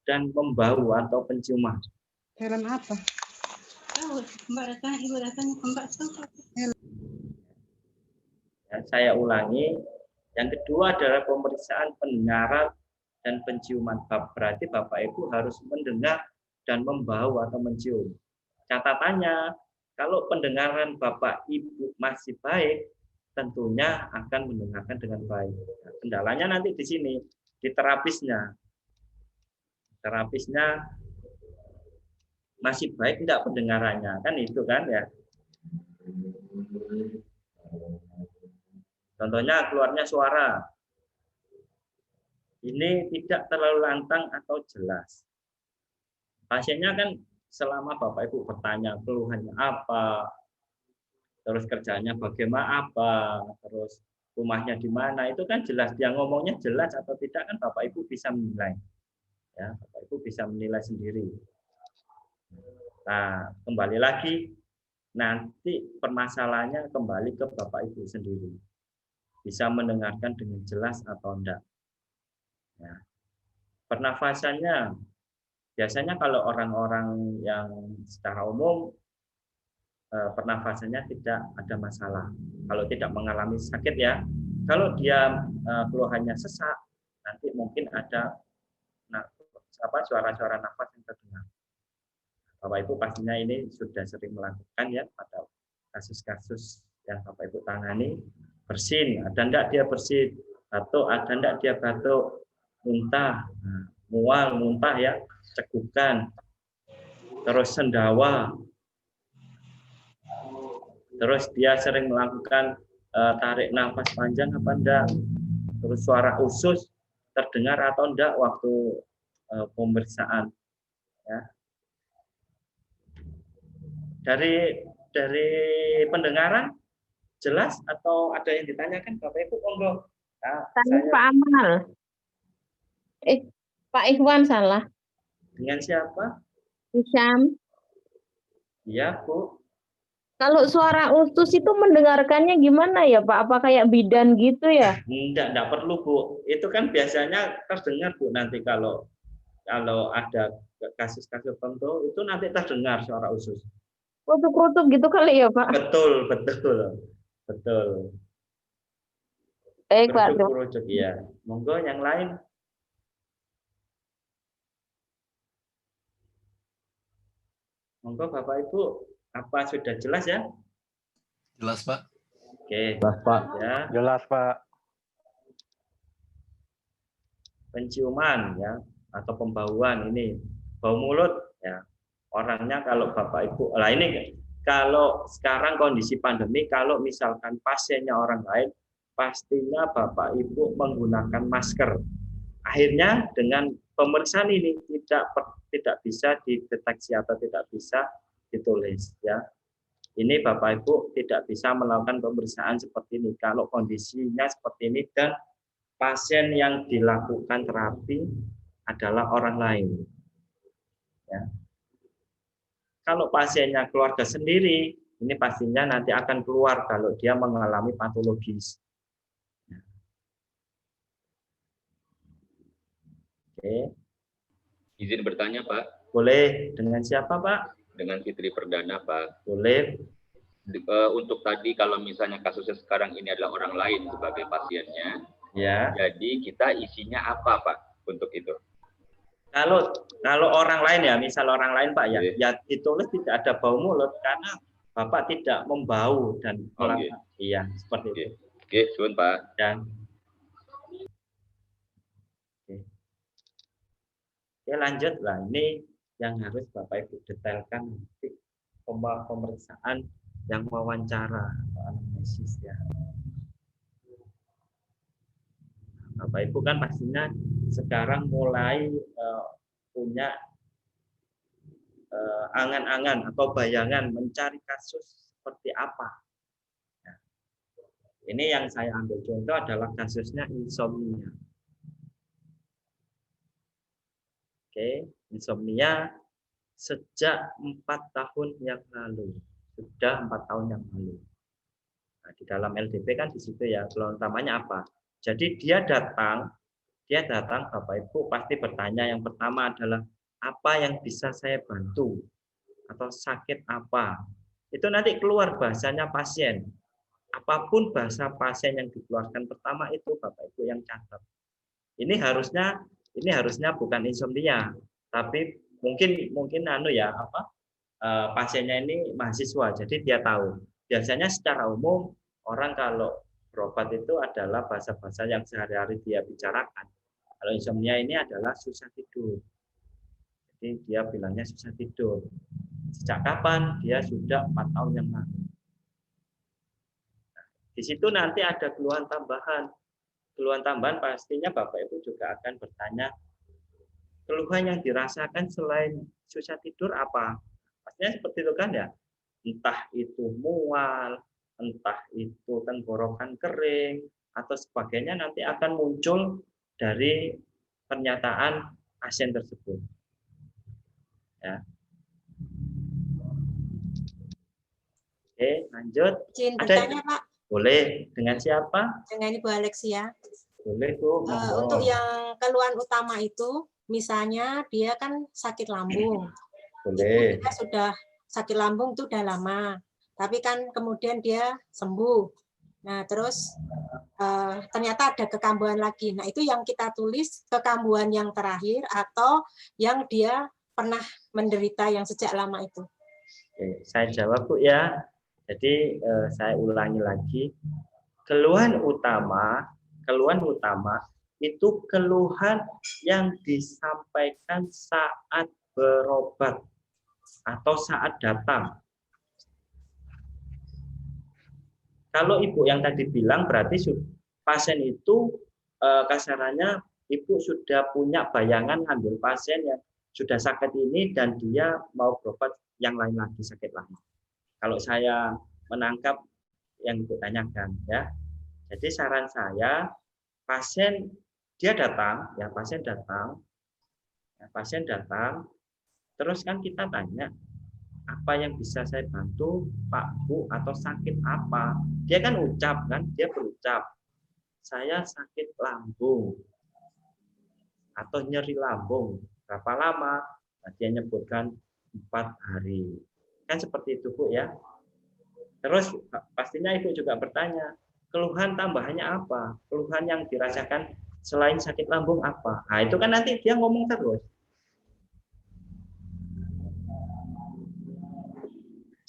dan membau atau penciuman. Helm apa? Ya, saya ulangi. Yang kedua adalah pemeriksaan pendengaran dan penciuman. Berarti Bapak Ibu harus mendengar dan membau atau mencium. Catatannya, kalau pendengaran Bapak Ibu masih baik, tentunya akan mendengarkan dengan baik. Nah, kendalanya nanti di sini, di terapisnya. Terapisnya masih baik tidak pendengarannya, kan itu kan ya. Contohnya keluarnya suara. Ini tidak terlalu lantang atau jelas. Pasiennya kan selama Bapak Ibu bertanya keluhannya apa, terus kerjanya bagaimana apa, terus rumahnya di mana, itu kan jelas. Dia ngomongnya jelas atau tidak kan Bapak Ibu bisa menilai. Ya, Bapak Ibu bisa menilai sendiri. Nah, kembali lagi, nanti permasalahannya kembali ke Bapak Ibu sendiri. Bisa mendengarkan dengan jelas atau enggak. Ya. Pernafasannya, biasanya kalau orang-orang yang secara umum pernafasannya tidak ada masalah. Kalau tidak mengalami sakit ya. Kalau dia keluhannya sesak, nanti mungkin ada suara-suara nafas yang terdengar. Bapak Ibu pastinya ini sudah sering melakukan ya pada kasus-kasus yang Bapak Ibu tangani. Bersin, ada enggak dia bersin? Batuk, ada enggak dia batuk? Muntah, mual, muntah ya, cegukan. Terus sendawa. Terus dia sering melakukan tarik nafas panjang apa enggak? Terus suara usus terdengar atau enggak waktu pemeriksaan? Ya. Dari pendengaran jelas atau ada yang ditanyakan Bapak Ibu? Monggo. Nah, Pak Amal. Pak Ikhwan salah. Dengan siapa? Hisham. Iya, Bu. Kalau suara usus itu mendengarkannya gimana ya Pak? Apa kayak bidan gitu ya? Enggak perlu Bu. Itu kan biasanya terdengar Bu nanti kalau ada kasus-kasus tertentu itu nanti terdengar suara usus. Kerutuk-kerutuk gitu kali ya Pak? Betul. Baik Pak. Kerutuk ya. Monggo yang lain. Monggo Bapak Ibu, apa sudah jelas ya? Jelas Pak. Oke. Jelas Pak. Ya. Jelas Pak. Penciuman ya atau pembauan ini bau mulut ya. Orangnya kalau Bapak Ibu, lah ini kalau sekarang kondisi pandemi, kalau misalkan pasiennya orang lain, pastinya Bapak Ibu menggunakan masker. Akhirnya dengan pemeriksaan ini tidak bisa dideteksi atau tidak bisa ditulis ya. Ini Bapak Ibu tidak bisa melakukan pemeriksaan seperti ini kalau kondisinya seperti ini dan pasien yang dilakukan terapi adalah orang lain. Ya. Kalau pasiennya keluarga sendiri, ini pastinya nanti akan keluar kalau dia mengalami patologis. Oke. Izin bertanya Pak. Boleh. Dengan siapa Pak? Dengan Fitri Perdana Pak. Boleh. Untuk tadi kalau misalnya kasusnya sekarang ini adalah orang lain sebagai pasiennya, ya. Jadi kita isinya apa Pak untuk itu? Kalau orang lain ya, misal orang lain Pak ya, ya ditulis tidak ada bau mulut karena Bapak tidak membau dan orang iya seperti itu. Oke, suwun Pak. Dan Oke, lanjut lah. Ini yang harus Bapak Ibu detailkan nanti pemeriksaan yang wawancara atau anamnesis ya. Bapak Ibu kan pastinya sekarang mulai punya angan-angan atau bayangan mencari kasus seperti apa. Nah, ini yang saya ambil contoh adalah kasusnya insomnia. Oke, insomnia sejak 4 tahun yang lalu, sudah 4 tahun yang lalu. Nah, di dalam LDP kan di situ ya, keluhan utamanya apa? Jadi dia datang Bapak Ibu pasti bertanya yang pertama adalah apa yang bisa saya bantu atau sakit apa. Itu nanti keluar bahasanya pasien. Apapun bahasa pasien yang dikeluarkan pertama itu Bapak Ibu yang catat. Ini harusnya bukan insomnia, tapi mungkin pasiennya ini mahasiswa, jadi dia tahu. Biasanya secara umum orang kalau berobat itu adalah bahasa-bahasa yang sehari-hari dia bicarakan. Kalau insomnia ini adalah susah tidur. Jadi dia bilangnya susah tidur. Sejak kapan? Dia sudah 4 tahun yang lalu. Nah, di situ nanti ada keluhan tambahan. Keluhan tambahan pastinya Bapak Ibu juga akan bertanya, keluhan yang dirasakan selain susah tidur apa? Pastinya seperti itu kan ya. Entah itu mual, entah itu tenggorokan kering, atau sebagainya nanti akan muncul dari pernyataan pasien tersebut. Ya. Oke, lanjut. Izin bertanya, Pak. Boleh. Dengan siapa? Dengan Ibu Alexia. Boleh, Bu. Untuk yang keluhan utama itu, misalnya dia kan sakit lambung. Boleh. Dia sudah sakit lambung itu udah lama. Tapi kan kemudian dia sembuh. Nah, terus ternyata ada kekambuhan lagi. Nah, itu yang kita tulis kekambuhan yang terakhir atau yang dia pernah menderita yang sejak lama itu. Oke, saya jawab Bu ya. Jadi saya ulangi lagi. Keluhan utama itu keluhan yang disampaikan saat berobat atau saat datang. Kalau Ibu yang tadi bilang berarti pasien itu kasarannya Ibu sudah punya bayangan ambil pasien yang sudah sakit ini dan dia mau berobat yang lain lagi sakit lain. Kalau saya menangkap yang Ibu tanyakan ya. Jadi saran saya pasien datang, terus kan kita tanya apa yang bisa saya bantu Pak Bu atau sakit apa? Dia kan dia berucap saya sakit lambung atau nyeri lambung. Berapa lama? Nah, dia nyebutkan 4 hari. Kan seperti itu Bu ya. Terus pastinya Ibu juga bertanya, keluhan tambahannya apa? Keluhan yang dirasakan selain sakit lambung apa? Nah, itu kan nanti dia ngomong terus.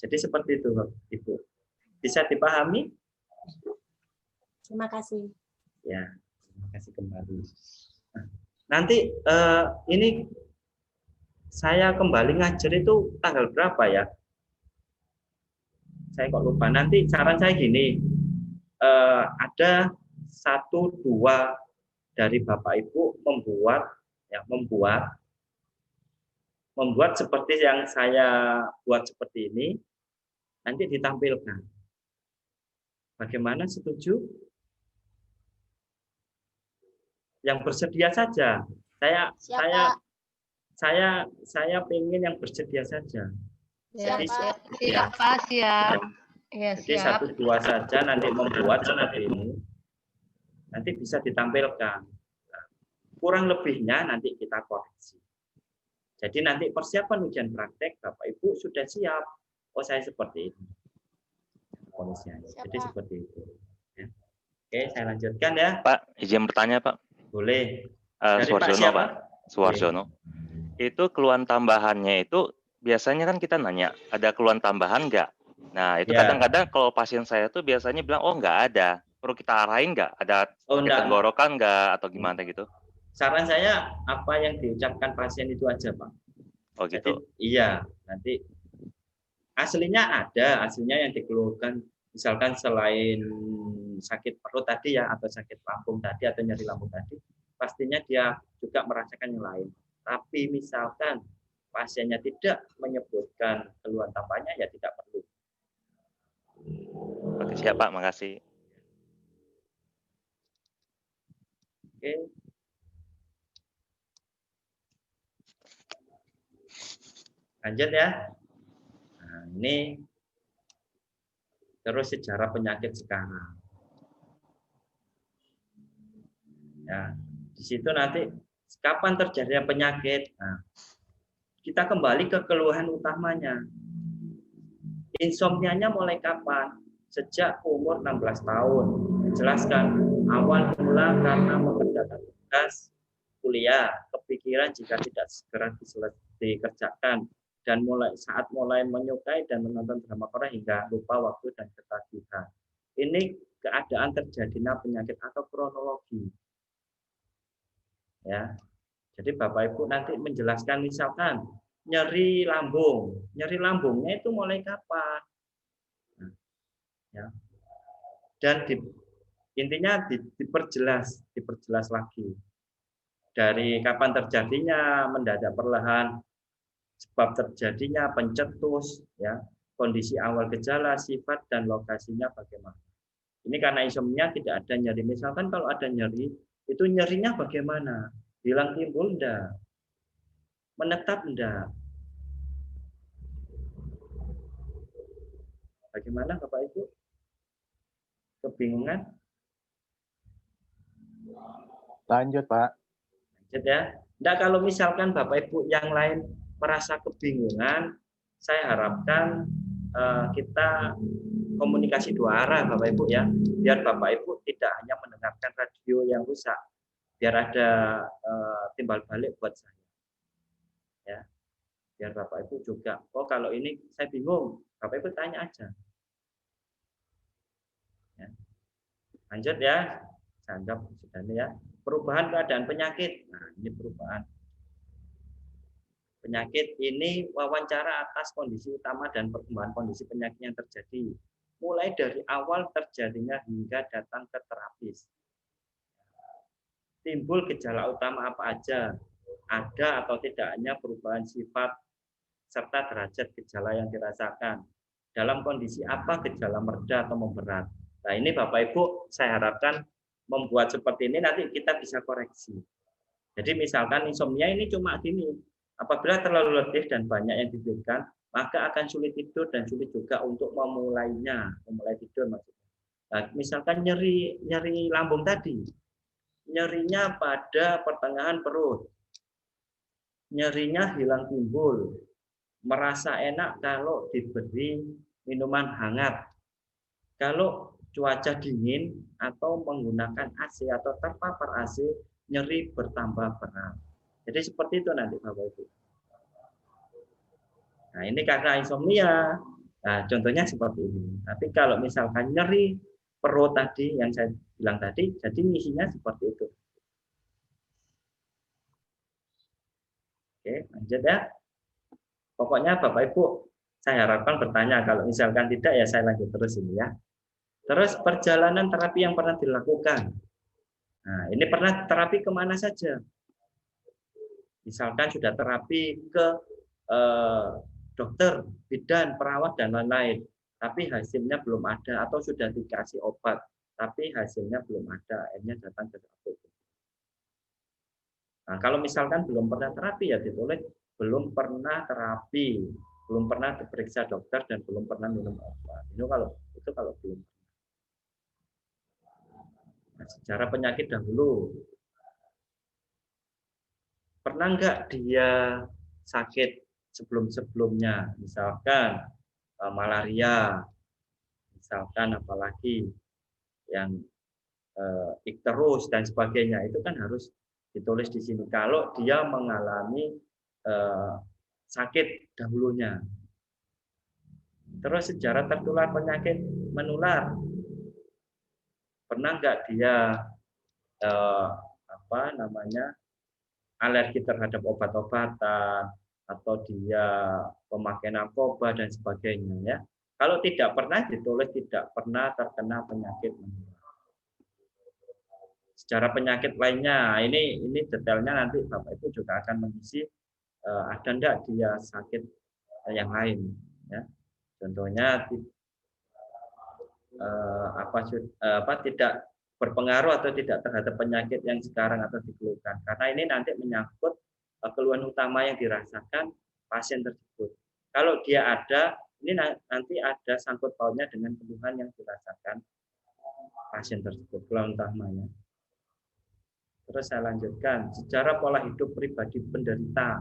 Jadi seperti itu, Ibu. Bisa dipahami? Terima kasih. Ya, terima kasih kembali. Nah, nanti ini saya kembali ngajar itu tanggal berapa ya? Saya kok lupa. Nanti saran saya gini, ada 1-2 dari Bapak Ibu membuat seperti yang saya buat seperti ini, nanti ditampilkan. Bagaimana, setuju? Yang bersedia saja. Saya pengen yang bersedia saja. Jadi, siap. Ya, jadi siap. 1-2 saja nanti membuat seperti ini. Nanti bisa ditampilkan. Kurang lebihnya nanti kita koreksi. Jadi nanti persiapan ujian praktek Bapak Ibu sudah siap. Oh, saya seperti ini. Jadi seperti itu. Ya. Oke, saya lanjutkan ya. Pak, izin bertanya Pak. Boleh. Suwarjono Pak. Suwarjono. itu keluhan tambahannya itu biasanya kan kita nanya, ada keluhan tambahan nggak? Nah, itu Ya. kadang-kadang kalau pasien saya tuh biasanya bilang, oh nggak ada. Perlu kita arahin nggak? Ada Oh, sakit enggak. tenggorokan nggak? Atau gimana gitu? Saran saya apa yang diucapkan pasien itu aja, Pak. Oh gitu. Jadi, iya, nanti aslinya yang dikeluhkan, misalkan selain sakit perut tadi ya, atau sakit lambung tadi, atau nyeri lambung tadi, pastinya dia juga merasakan yang lain. Tapi misalkan pasiennya tidak menyebutkan keluhan tambahnya, ya tidak perlu. Oke, siap Pak, makasih. Oke. Lanjut ya. Nah, ini terus sejarah penyakit sekarang. Ya, di situ nanti kapan terjadinya penyakit. Nah, kita kembali ke keluhan utamanya. Insomnianya mulai kapan? Sejak umur 16 tahun. Dijelaskan awal mula karena mengerjakan tugas kuliah, kepikiran jika tidak segera dikerjakan, dan saat mulai menyukai dan menonton drama Korea hingga lupa waktu dan ketagihan. Ini keadaan terjadinya penyakit atau kronologi. Ya, jadi Bapak Ibu nanti menjelaskan misalkan nyeri lambung, nyeri lambungnya itu mulai kapan? Nah, ya, dan intinya diperjelas lagi dari kapan terjadinya, mendadak perlahan, sebab terjadinya, pencetus, ya, kondisi awal gejala, sifat dan lokasinya bagaimana. Ini karena insomnia tidak ada nyeri. Misalkan kalau ada nyeri, itu nyerinya bagaimana? Hilang timbul enggak? Menetap enggak? Bagaimana Bapak Ibu? Kebingungan? Lanjut Pak. Lanjut ya. Enggak, kalau misalkan Bapak Ibu yang lain merasa kebingungan, saya harapkan kita komunikasi dua arah Bapak Ibu ya, biar Bapak Ibu tidak hanya mendengarkan radio yang rusak, biar ada timbal balik buat saya ya, biar Bapak Ibu juga, oh kalau ini saya bingung, Bapak Ibu tanya aja ya. Lanjut ya, saya anggap sudah ini ya, perubahan keadaan penyakit. Nah, ini perubahan penyakit ini wawancara atas kondisi utama dan perkembangan kondisi penyakit yang terjadi, mulai dari awal terjadinya hingga datang ke terapis. Timbul gejala utama apa aja, ada atau tidaknya perubahan sifat serta derajat gejala yang dirasakan. Dalam kondisi apa gejala mereda atau memberat. Nah, ini Bapak Ibu saya harapkan membuat seperti ini nanti kita bisa koreksi. Jadi misalkan insomnia ini cuma gini, apabila terlalu letih dan banyak yang dipikirkan, maka akan sulit tidur dan sulit juga untuk memulai tidur maksudnya. Nah, misalkan nyeri lambung tadi, nyerinya pada pertengahan perut, nyerinya hilang timbul, merasa enak kalau diberi minuman hangat, kalau cuaca dingin atau menggunakan AC atau terpapar AC, nyeri bertambah berat. Jadi seperti itu nanti Bapak Ibu. Nah, ini karena insomnia. Nah, contohnya seperti ini. Tapi kalau misalkan nyeri perut tadi yang saya bilang tadi, jadi misinya seperti itu. Oke, lanjut ya. Pokoknya Bapak Ibu, saya harapkan bertanya. Kalau misalkan tidak, ya saya lanjut terus ini ya. Terus perjalanan terapi yang pernah dilakukan. Nah, ini pernah terapi kemana saja? Misalkan sudah terapi ke dokter, bidan, perawat, dan lain-lain. Tapi hasilnya belum ada, atau sudah dikasih obat, tapi hasilnya belum ada, akhirnya datang ke apotek. Nah, kalau misalkan belum pernah terapi, ya ditulis belum pernah terapi, belum pernah diperiksa dokter, dan belum pernah minum obat. Itu kalau belum. Nah, secara penyakit dahulu. Pernah enggak dia sakit sebelum-sebelumnya, misalkan malaria, misalkan apalagi yang ikterus dan sebagainya, itu kan harus ditulis di sini. Kalau dia mengalami sakit dahulunya. Terus sejarah tertular penyakit menular. Pernah nggak dia alergi terhadap obat-obatan atau dia pemakai narkoba dan sebagainya ya. Kalau tidak pernah ditulis tidak pernah terkena penyakit menular. Secara penyakit lainnya, ini detailnya nanti Bapak Ibu juga akan mengisi ada enggak dia sakit yang lain ya. Contohnya tidak berpengaruh atau tidak terhadap penyakit yang sekarang atau dikeluhkan. Karena ini nanti menyangkut keluhan utama yang dirasakan pasien tersebut. Kalau dia ada, ini nanti ada sangkut pautnya dengan keluhan yang dirasakan pasien tersebut, keluhan utamanya. Terus saya lanjutkan, sejarah pola hidup pribadi penderita,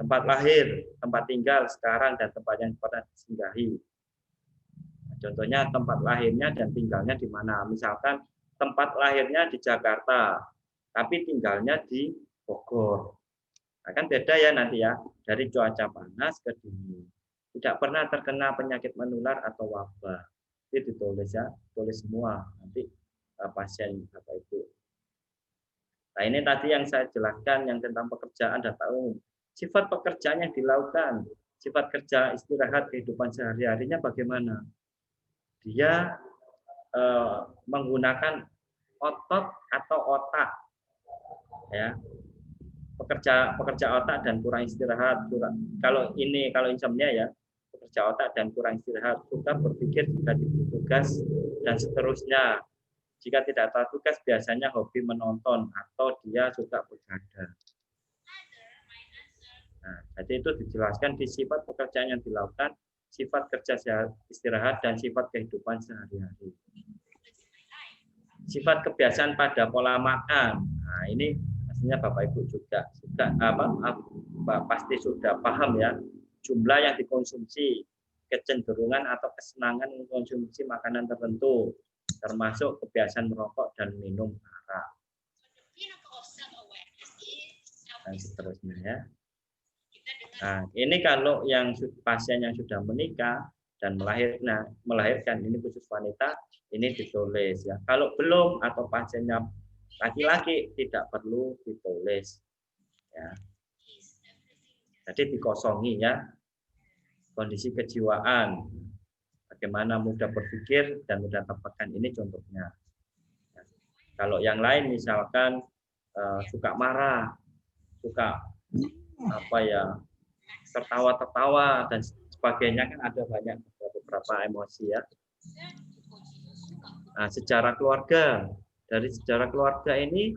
tempat lahir, tempat tinggal sekarang, dan tempat yang pernah disinggahi. Contohnya tempat lahirnya dan tinggalnya di mana. Misalkan tempat lahirnya di Jakarta, tapi tinggalnya di Bogor. Nah, kan beda ya nanti ya, dari cuaca panas ke dingin. Tidak pernah terkena penyakit menular atau wabah. Itu ditulis ya, tulis semua nanti pasien Bapak Ibu. Nah, ini tadi yang saya jelaskan yang tentang pekerjaan data umum. Sifat pekerjaan yang dilakukan, sifat kerja, istirahat, kehidupan sehari-harinya bagaimana? Dia menggunakan otot atau otak, ya. Pekerja otak dan kurang istirahat. Kalau insomnia ya, pekerja otak dan kurang istirahat, suka berpikir jika diberi tugas dan seterusnya. Jika tidak tahu tugas, biasanya hobi menonton atau dia suka begadang. Nah, jadi itu dijelaskan di sifat pekerjaan yang dilakukan, sifat kerja istirahat, dan sifat kehidupan sehari-hari. Sifat kebiasaan pada pola makan. Nah, ini pastinya Bapak Ibu juga pasti sudah paham ya, jumlah yang dikonsumsi, kecenderungan atau kesenangan mengkonsumsi makanan tertentu, termasuk kebiasaan merokok dan minum arak. Dan seterusnya ya. Nah, ini kalau yang pasien yang sudah menikah dan melahirkan, ini khusus wanita, ini ditulis ya. Kalau belum atau pasiennya laki-laki tidak perlu ditulis ya. Jadi dikosongi ya. Kondisi kejiwaan, bagaimana mudah berpikir dan mudah tertekan, ini contohnya. Kalau yang lain misalkan suka marah, suka tertawa dan sebagainya, kan ada banyak beberapa emosi ya. Nah, sejarah keluarga, dari sejarah keluarga ini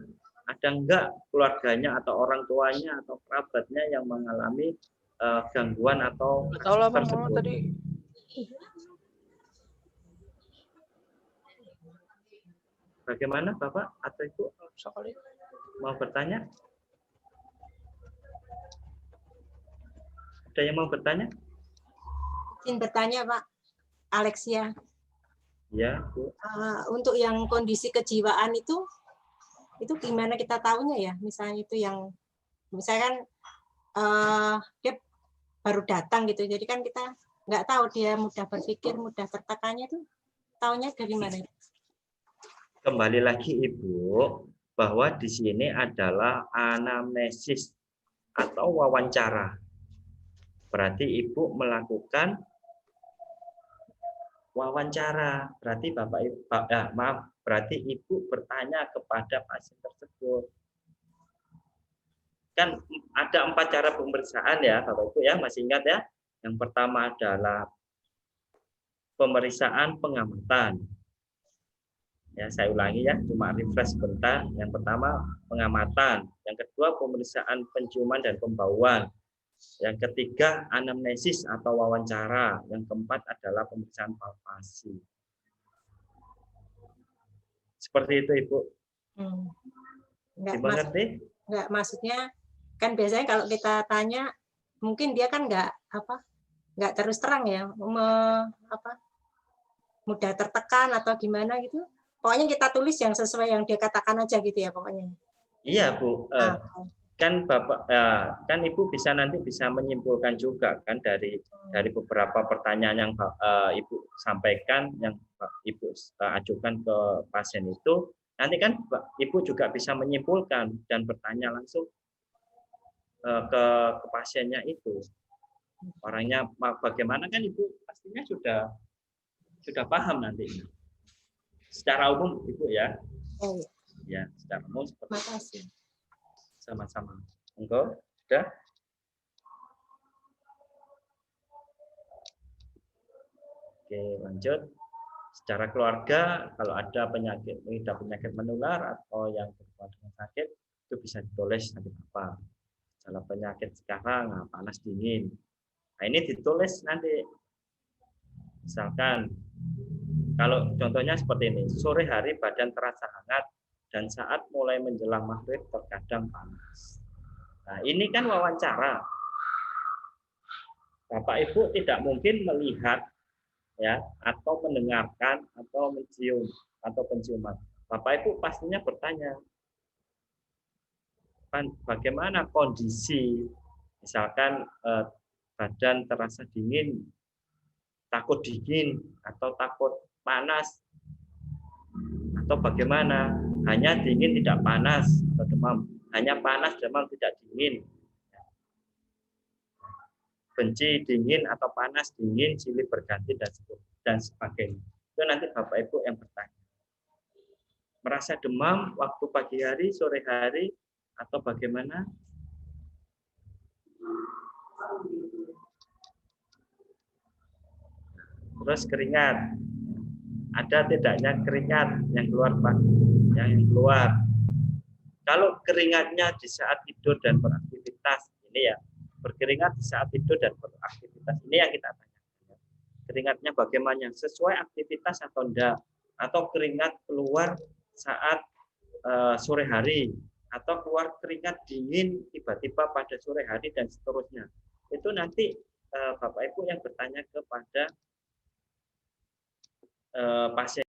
ada enggak keluarganya atau orang tuanya atau kerabatnya yang mengalami gangguan atau tersebut. Tadi. Bagaimana Bapak atau Ibu? Mau bertanya? Ada yang mau bertanya? Izin bertanya Pak, Alexia. Ya, Bu. Untuk yang kondisi kejiwaan itu gimana kita tahunya ya? Misalnya itu yang, misalkan dia baru datang gitu, jadi kan kita nggak tahu dia mudah berpikir, mudah tertekannya itu tahunya dari mana? Kembali lagi Ibu, bahwa di sini adalah anamnesis atau wawancara. Berarti Ibu melakukan wawancara. Berarti berarti Ibu bertanya kepada pasien tersebut. Kan ada 4 cara pemeriksaan ya Bapak Ibu ya, masih ingat ya? Yang pertama adalah pemeriksaan pengamatan. Ya, saya ulangi ya, cuma refresh sebentar. Yang pertama pengamatan, yang kedua pemeriksaan penciuman dan pembauan, yang ketiga anamnesis atau wawancara, yang keempat adalah pemeriksaan palpasi. Seperti itu Ibu. Dimengerti? Enggak, maksudnya kan biasanya kalau kita tanya mungkin dia kan enggak terus terang ya, mudah tertekan atau gimana gitu. Pokoknya kita tulis yang sesuai yang dia katakan aja gitu ya pokoknya. Iya Bu. kan Bapak kan Ibu bisa nanti bisa menyimpulkan juga kan dari beberapa pertanyaan yang Ibu sampaikan, yang Ibu ajukan ke pasien itu, nanti kan Ibu juga bisa menyimpulkan dan bertanya langsung ke pasiennya itu. Orangnya bagaimana kan Ibu pastinya sudah paham nanti. Secara umum Ibu ya. Oh, ya, secara umum seperti makasih. Sama-sama. Enggak? Sudah? Oke, lanjut. Secara keluarga, kalau ada penyakit menular atau yang berhubungan dengan sakit, itu bisa ditulis sakit apa. Kalau penyakit sekarang, panas dingin. Nah, ini ditulis nanti. Misalkan, kalau contohnya seperti ini, sore hari badan terasa hangat, dan saat mulai menjelang maghrib terkadang panas. Nah, ini kan wawancara. Bapak Ibu tidak mungkin melihat ya atau mendengarkan atau mencium atau penciuman. Bapak Ibu pastinya bertanya, bagaimana kondisi, misalkan badan terasa dingin, takut dingin atau takut panas, atau bagaimana, hanya dingin tidak panas atau demam, hanya panas demam tidak dingin, benci dingin atau panas dingin silih berganti dan sebagainya. Itu nanti Bapak Ibu yang bertanya. Merasa demam waktu pagi hari, sore hari, atau bagaimana? Terus keringat. Ada tidaknya keringat yang keluar, Pak? Yang keluar. Kalau keringatnya di saat tidur dan beraktivitas, ini ya, berkeringat di saat tidur dan beraktivitas, ini yang kita tanyakan. Keringatnya bagaimana? Sesuai aktivitas atau enggak? Atau keringat keluar saat sore hari, atau keluar keringat dingin tiba-tiba pada sore hari dan seterusnya. Itu nanti Bapak Ibu yang bertanya kepada pasien.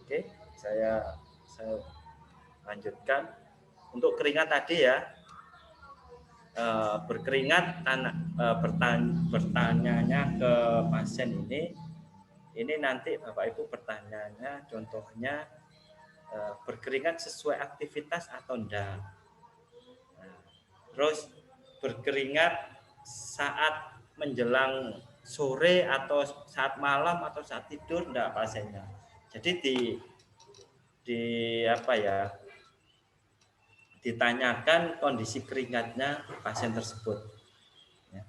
Oke, saya lanjutkan. Untuk keringat tadi ya, berkeringat bertanyanya ke pasien ini nanti Bapak Ibu bertanyanya, contohnya berkeringat sesuai aktivitas atau enggak. Nah, terus berkeringat saat menjelang sore atau saat malam atau saat tidur enggak pasiennya. Jadi ditanyakan kondisi keringatnya pasien tersebut. Ya.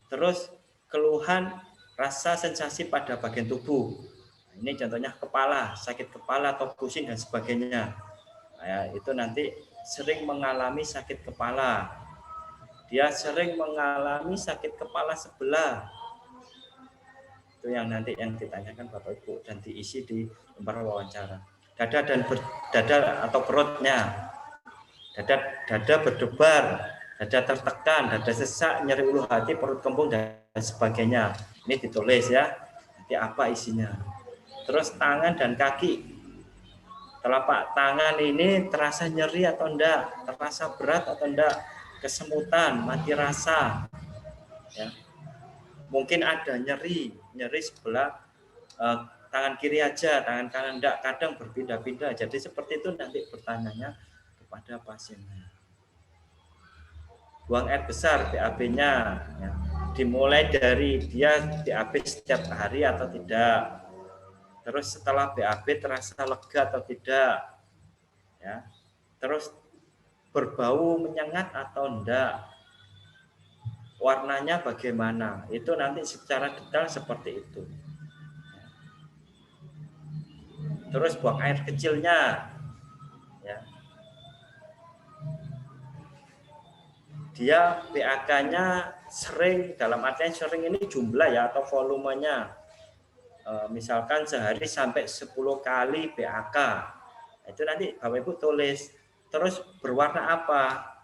Terus keluhan, rasa, sensasi pada bagian tubuh. Nah, ini contohnya kepala, sakit kepala atau pusing dan sebagainya. Nah, itu nanti sering mengalami sakit kepala. Dia sering mengalami sakit kepala sebelah. Itu yang nanti yang ditanyakan Bapak Ibu dan diisi di lembar wawancara. Dada atau perutnya. Dada berdebar, dada tertekan, dada sesak, nyeri ulu hati, perut kembung dan sebagainya. Ini ditulis ya. Nanti apa isinya. Terus tangan dan kaki. Telapak tangan ini terasa nyeri atau enggak, terasa berat atau enggak, kesemutan, mati rasa. Ya. Mungkin ada nyeri sebelah tangan kiri aja, tangan kanan enggak, kadang berpindah-pindah. Jadi seperti itu nanti bertanyanya kepada pasiennya. Buang air besar, BAB-nya, ya. Dimulai dari dia BAB setiap hari atau tidak. Terus setelah BAB terasa lega atau tidak, ya. Terus berbau menyengat atau enggak. Warnanya bagaimana? Itu nanti secara detail seperti itu. Terus buang air kecilnya, ya. Dia BAK-nya sering, dalam artian sering ini jumlah ya atau volumenya. Misalkan sehari sampai 10 kali BAK. Itu nanti Bapak Ibu tulis. Terus berwarna apa?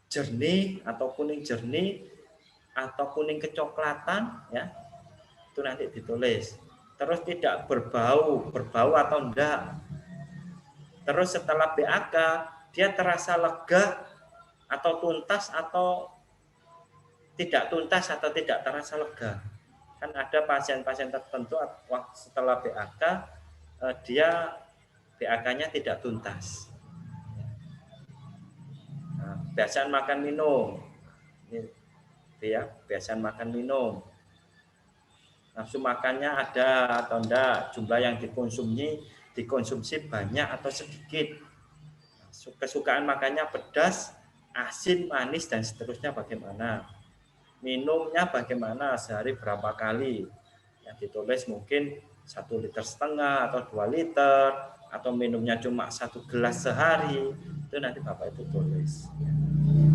Jernih atau kuning jernih atau kuning kecoklatan, ya. Itu nanti ditulis. Terus tidak berbau atau enggak. Terus setelah BAK dia terasa lega atau tuntas atau tidak tuntas atau tidak terasa lega. Kan ada pasien-pasien tertentu setelah BAK dia BAK-nya tidak tuntas. Nah, kebiasaan makan minum. Ini ya, kebiasaan makan minum. Nafsu makannya ada atau enggak, jumlah yang dikonsumsi banyak atau sedikit. Kesukaan makannya pedas, asin, manis, dan seterusnya bagaimana. Minumnya bagaimana, sehari berapa kali. Yang ditulis mungkin 1,5 liter atau 2 liter, atau minumnya cuma 1 gelas sehari. Itu nanti Bapak Ibu tulis.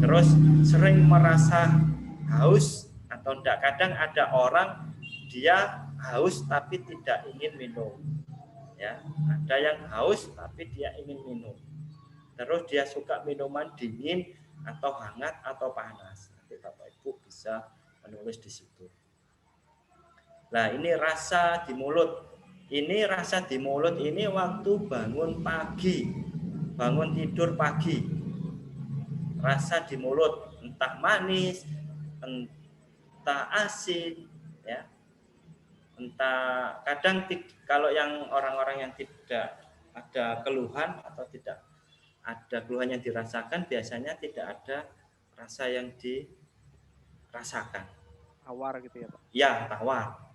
Terus sering merasa haus atau enggak. Kadang ada orang dia haus tapi tidak ingin minum. Ya, ada yang haus tapi dia ingin minum. Terus dia suka minuman dingin atau hangat atau panas. Nanti Bapak Ibu bisa menulis di situ. Nah, ini rasa di mulut. Ini rasa di mulut ini waktu bangun pagi. Bangun tidur pagi. Rasa di mulut entah manis, entah asin, ya. Entah kadang kalau yang orang-orang yang tidak ada keluhan atau tidak ada keluhan yang dirasakan, biasanya tidak ada rasa yang dirasakan. Tawar gitu ya Pak? Ya, tawar.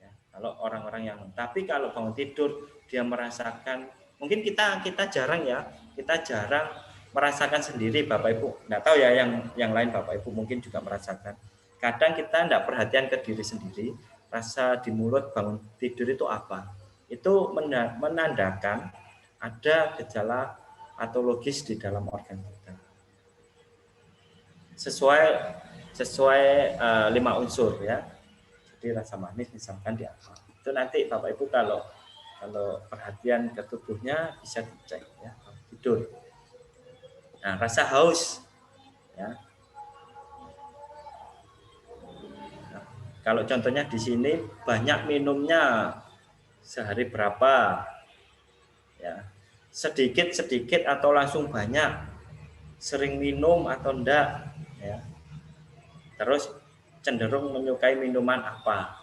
Ya, kalau orang-orang yang, tapi kalau bangun tidur dia merasakan, mungkin kita jarang ya, kita jarang merasakan sendiri Bapak Ibu. Nggak tahu ya yang lain Bapak Ibu mungkin juga merasakan. Kadang kita tidak perhatian ke diri sendiri. Rasa di mulut bangun tidur itu apa? Itu menandakan ada gejala patologis di dalam organ kita. Sesuai 5 unsur ya. Jadi rasa manis misalkan di apa? Itu nanti Bapak Ibu kalau perhatian ke tubuhnya bisa dicek ya, tidur. Nah, rasa haus ya. Kalau contohnya di sini banyak minumnya sehari berapa, ya sedikit atau langsung banyak, sering minum atau enggak, ya. Terus cenderung menyukai minuman apa.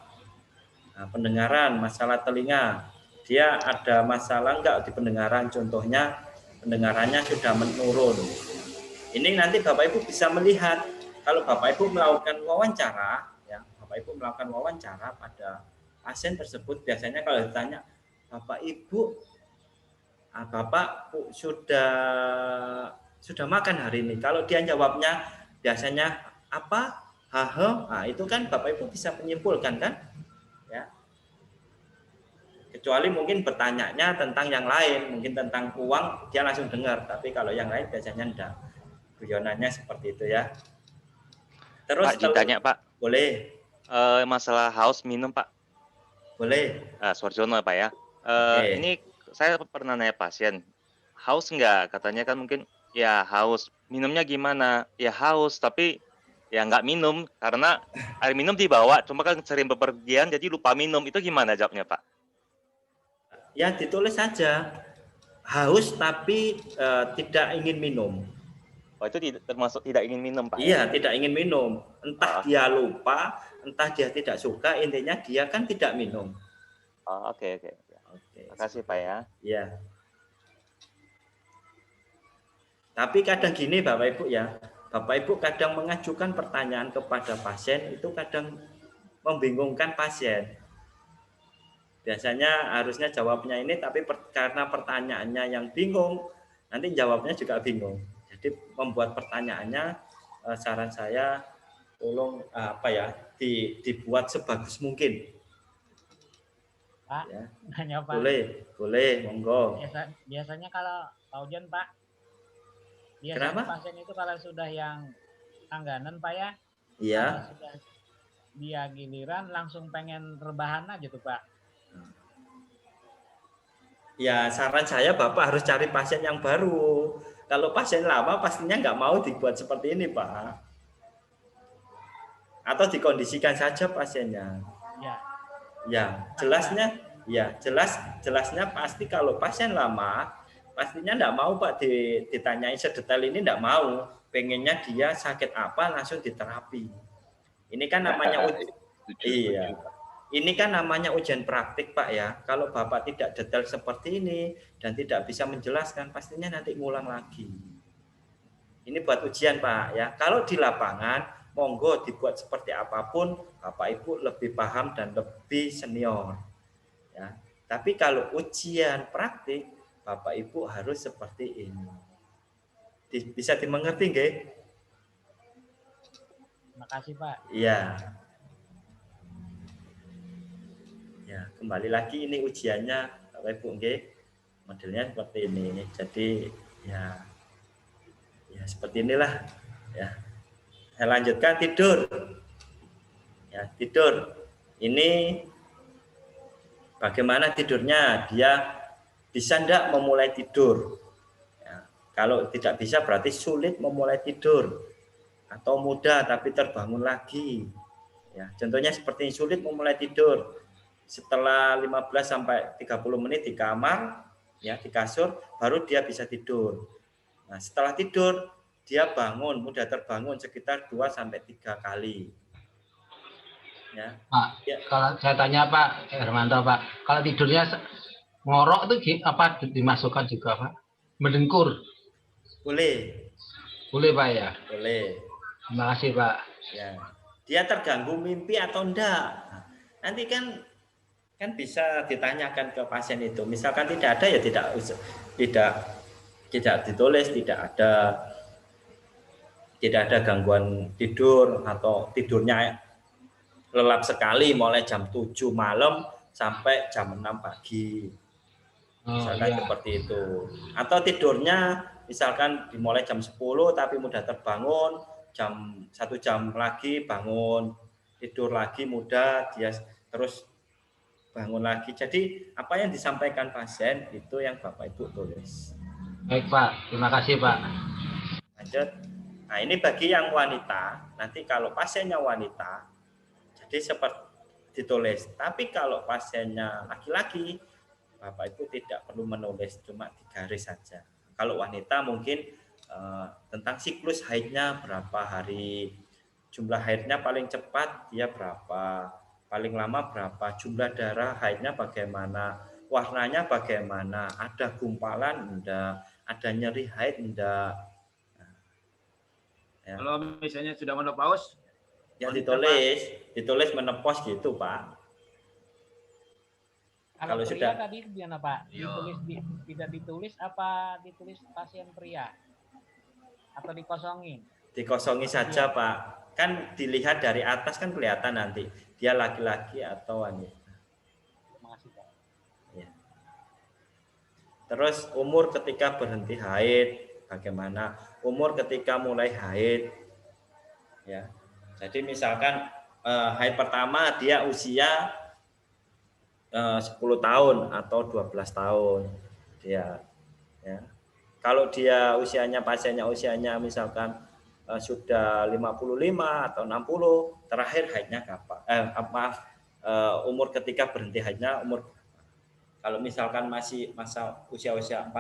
Nah, pendengaran, masalah telinga, dia ada masalah enggak di pendengaran? Contohnya pendengarannya sudah menurun. Ini nanti Bapak Ibu bisa melihat kalau Bapak Ibu melakukan wawancara. Bapak Ibu melakukan wawancara pada pasien tersebut, biasanya kalau ditanya, Bapak Ibu, Bapak sudah makan hari ini? Kalau dia jawabnya biasanya apa? Hahe, nah itu kan Bapak Ibu bisa menyimpulkan kan? Ya. Kecuali mungkin bertanyanya tentang yang lain, mungkin tentang uang dia langsung dengar, tapi kalau yang lain biasanya enggak. Guyonannya seperti itu ya. Terus Pak, ditanya Pak. Boleh. Masalah haus minum Pak. Boleh. Suarjono Pak ya. Okay. Ini saya pernah nanya pasien, haus enggak? Katanya kan mungkin ya haus. Minumnya gimana? Ya haus, tapi ya nggak minum karena air minum dibawa, cuma kan sering bepergian jadi lupa minum. Itu gimana jawabnya Pak? Ya ditulis saja haus tapi tidak ingin minum. Oh, itu termasuk tidak ingin minum Pak? Iya, tidak ingin minum. Entah dia lupa, entah dia tidak suka, intinya dia kan tidak minum. Oh, oke. Terima kasih Pak ya. Iya. Tapi kadang gini Bapak Ibu ya, Bapak Ibu kadang mengajukan pertanyaan kepada pasien itu kadang membingungkan pasien. Biasanya harusnya jawabnya ini, tapi karena pertanyaannya yang bingung, nanti jawabnya juga bingung. Jadi membuat pertanyaannya, saran saya tolong dibuat sebagus mungkin. Pak, ya. nanya Pak. Boleh, monggo. Biasanya kalau Pak Ujan Pak, biasanya Kenapa? pasien itu kalau sudah yang langganan Pak ya, iya. Sudah dia giliran langsung pengen rebahan aja tuh Pak. Ya, saran saya Bapak harus cari pasien yang baru. Kalau pasien lama pastinya nggak mau dibuat seperti ini, Pak. Atau dikondisikan saja pasiennya. Ya. Ya, jelasnya pasti kalau pasien lama pastinya nggak mau Pak ditanyain sedetail ini, nggak mau. Pengennya dia sakit apa langsung diterapi. Ini kan namanya iya. Ini kan namanya ujian praktik Pak ya. Kalau Bapak tidak detail seperti ini dan tidak bisa menjelaskan, pastinya nanti ngulang lagi. Ini buat ujian Pak ya. Kalau di lapangan, monggo dibuat seperti apapun, Bapak Ibu lebih paham dan lebih senior. Ya. Tapi kalau ujian praktik, Bapak Ibu harus seperti ini. Bisa dimengerti nggih? Terima kasih Pak. Iya. Ya, kembali lagi ini ujiannya Bapak Ibu nggih. Modelnya seperti ini. Jadi ya seperti inilah ya. Saya lanjutkan tidur. Ya, tidur. Ini bagaimana tidurnya? Dia bisa enggak memulai tidur? Ya, kalau tidak bisa berarti sulit memulai tidur. Atau mudah tapi terbangun lagi. Ya, contohnya seperti sulit memulai tidur. Setelah 15 sampai 30 menit di kamar, ya di kasur, baru dia bisa tidur. Nah, setelah tidur, dia bangun, mudah terbangun sekitar 2 sampai 3 kali. Ya. Pak, ya. Kalau saya tanya Pak Hermanto, Pak, kalau tidurnya ngorok itu apa dimasukkan juga Pak? Mendengkur? Boleh. Boleh Pak ya? Boleh. Terima kasih Pak. Ya. Dia terganggu mimpi atau enggak? Nanti kan bisa ditanyakan ke pasien itu. Misalkan tidak ada ya tidak ditulis, tidak ada gangguan tidur atau tidurnya lelap sekali mulai jam 7 malam sampai jam 6 pagi. Misalkan seperti itu. Atau tidurnya misalkan dimulai jam 10 tapi mudah terbangun, 1 jam lagi bangun, tidur lagi mudah, dia terus bangun lagi. Jadi apa yang disampaikan pasien itu yang Bapak Ibu tulis. Baik Pak, terima kasih Pak. Lanjut. Nah ini bagi yang wanita, nanti kalau pasiennya wanita, jadi seperti ditulis. Tapi kalau pasiennya laki-laki, Bapak Ibu tidak perlu menulis, cuma digaris saja. Kalau wanita mungkin tentang siklus haidnya berapa hari, jumlah haidnya paling cepat dia berapa, paling lama berapa, jumlah darah haidnya bagaimana, warnanya bagaimana, ada gumpalan enggak, ada nyeri haid enggak. Ya. Kalau misalnya sudah menopause, ya ditulis menopause gitu Pak. Kalau sudah tadi gimana Pak? Tidak ditulis apa ditulis pasien pria? Atau dikosongin? Dikosongi saja Pak. Kan dilihat dari atas kan kelihatan nanti dia laki-laki atau wanita. Makasih Pak. Ya. Terus umur ketika berhenti haid bagaimana? Umur ketika mulai haid. Ya. Jadi misalkan haid pertama dia usia 10 tahun atau 12 tahun dia. Ya. Kalau dia pasiennya usianya misalkan sudah 55 atau 60, terakhir haidnya kapan? Umur ketika berhenti haidnya umur. Kalau misalkan masih masa usia 40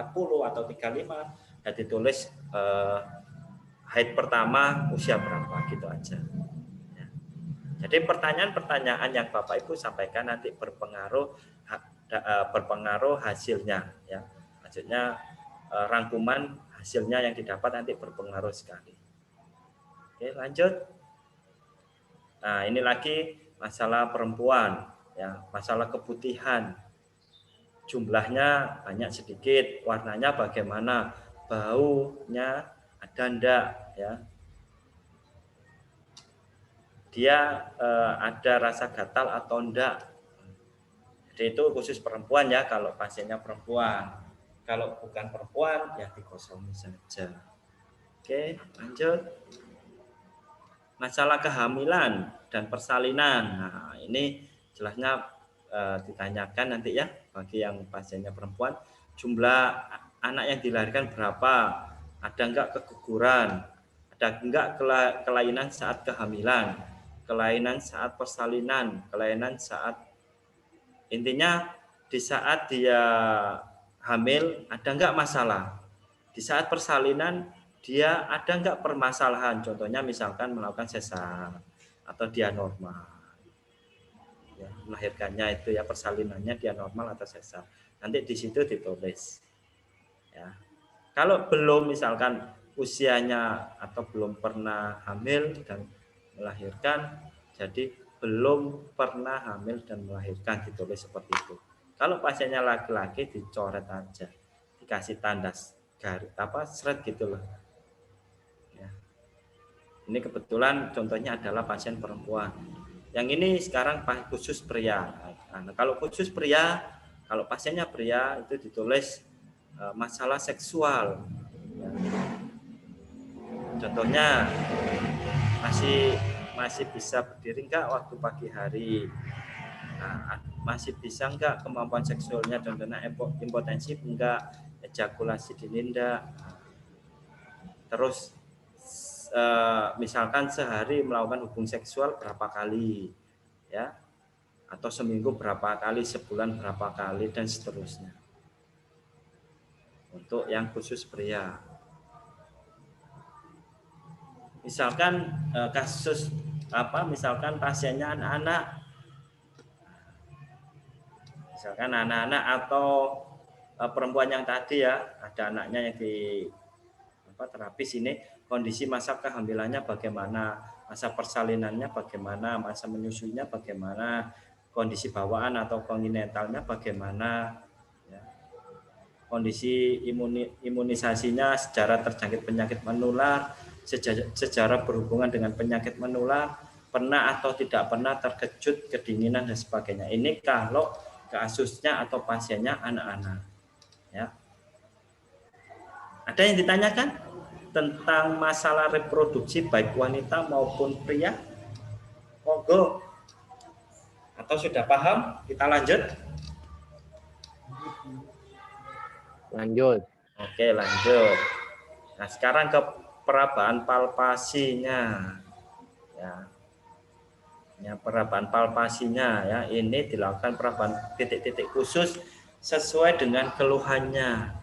atau 35, ya ditulis haid pertama usia berapa gitu aja. Ya. Jadi pertanyaan-pertanyaan yang Bapak Ibu sampaikan nanti berpengaruh hasilnya. Ya. Maksudnya rangkuman hasilnya yang didapat nanti berpengaruh sekali. Oke, lanjut. Nah, ini lagi masalah perempuan, ya, masalah keputihan. Jumlahnya banyak sedikit, warnanya bagaimana, baunya ada enggak, ya. Dia ada rasa gatal atau enggak. Jadi itu khusus perempuan ya, kalau pasiennya perempuan. Kalau bukan perempuan, ya dikosongi saja. Oke, lanjut. Masalah kehamilan dan persalinan. Nah, ini jelasnya ditanyakan nanti ya bagi yang pasiennya perempuan, jumlah anak yang dilahirkan berapa, ada enggak keguguran, ada enggak kelainan saat kehamilan, kelainan saat persalinan, kelainan saat, intinya di saat dia hamil ada enggak masalah, di saat persalinan dia ada enggak permasalahan, contohnya misalkan melakukan sesar atau dia normal. Ya, melahirkannya itu ya persalinannya dia normal atau sesar. Nanti di situ ditulis. Ya. Kalau belum misalkan usianya atau belum pernah hamil dan melahirkan, jadi belum pernah hamil dan melahirkan, ditulis seperti itu. Kalau pasiennya laki-laki dicoret aja, dikasih tanda garis seret gitu loh. Ya. Ini kebetulan contohnya adalah pasien perempuan. Yang ini sekarang khusus pria. Nah, kalau khusus pria, kalau pasiennya pria itu ditulis masalah seksual. Ya. Contohnya masih bisa berdiri enggak waktu pagi hari? Nah, masih bisa enggak kemampuan seksualnya, contohnya impotensi enggak, ejakulasi dini enggak. Terus misalkan sehari melakukan hubungan seksual berapa kali, ya, atau seminggu berapa kali, sebulan berapa kali, dan seterusnya. Untuk yang khusus pria, misalkan kasus misalkan pasiennya anak-anak, misalkan anak-anak atau perempuan yang tadi ya, ada anaknya yang di terapis ini, kondisi masa kehamilannya bagaimana, masa persalinannya bagaimana, masa menyusuinya bagaimana, kondisi bawaan atau konginentalnya bagaimana, ya. Kondisi imunisasinya, sejarah terjangkit penyakit menular, sejarah berhubungan dengan penyakit menular, pernah atau tidak pernah terkejut, kedinginan dan sebagainya. Ini kalau kasusnya atau pasiennya anak-anak, ya. Ada yang ditanyakan tentang masalah reproduksi baik wanita maupun pria? Monggo. Atau sudah paham? Kita lanjut. Lanjut. Oke, lanjut. Nah, sekarang ke perabaan palpasinya. Ya. Ya, perabaan palpasinya ya, ini dilakukan perabaan titik-titik khusus sesuai dengan keluhannya.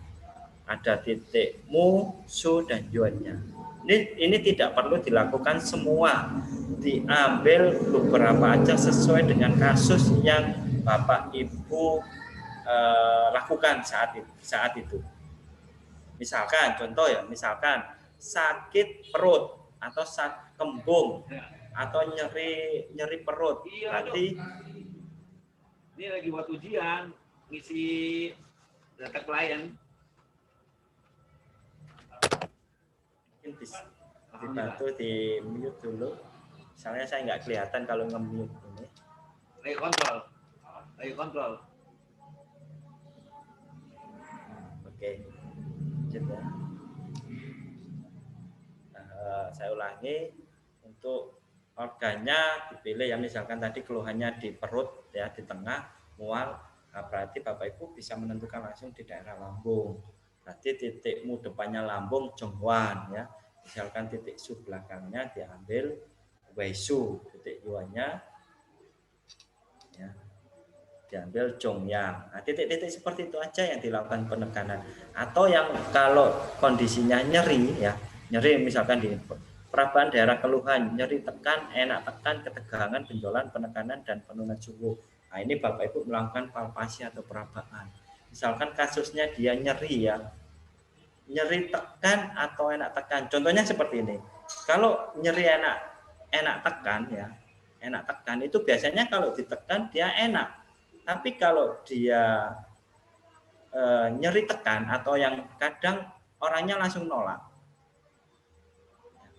Ada titik mu, su, dan yuannya. Ini tidak perlu dilakukan semua, diambil beberapa aja sesuai dengan kasus yang Bapak Ibu lakukan saat itu. Misalkan contoh ya, misalkan sakit perut atau sakit kembung atau nyeri perut. Berarti ini lagi buat ujian, ngisi data klien. Mungkin dibantu di mute dulu. Misalnya saya nggak kelihatan kalau nge-mute ini. Lagi kontrol. Oke. Lanjut ya. Saya ulangi, untuk organnya dipilih ya, misalkan tadi keluhannya di perut ya, di tengah, mual. Nah, berarti Bapak Ibu bisa menentukan langsung di daerah lambung. Berarti titik mu depannya lambung Zhongwan ya. Misalkan titik su belakangnya diambil Weisu, titik yuannya ya, diambil Zhongyang. Nah, titik-titik seperti itu aja yang dilakukan penekanan. Atau yang kalau kondisinya nyeri ya, nyeri misalkan di perabaan daerah keluhan, nyeri tekan, enak tekan, ketegangan, benjolan, penekanan, dan penurunan suhu. Nah, ini Bapak Ibu melakukan palpasi atau perabaan. Misalkan kasusnya dia nyeri ya, nyeri tekan atau enak tekan. Contohnya seperti ini. Kalau nyeri enak tekan ya, enak tekan itu biasanya kalau ditekan dia enak. Tapi kalau dia nyeri tekan atau yang kadang orangnya langsung nolak.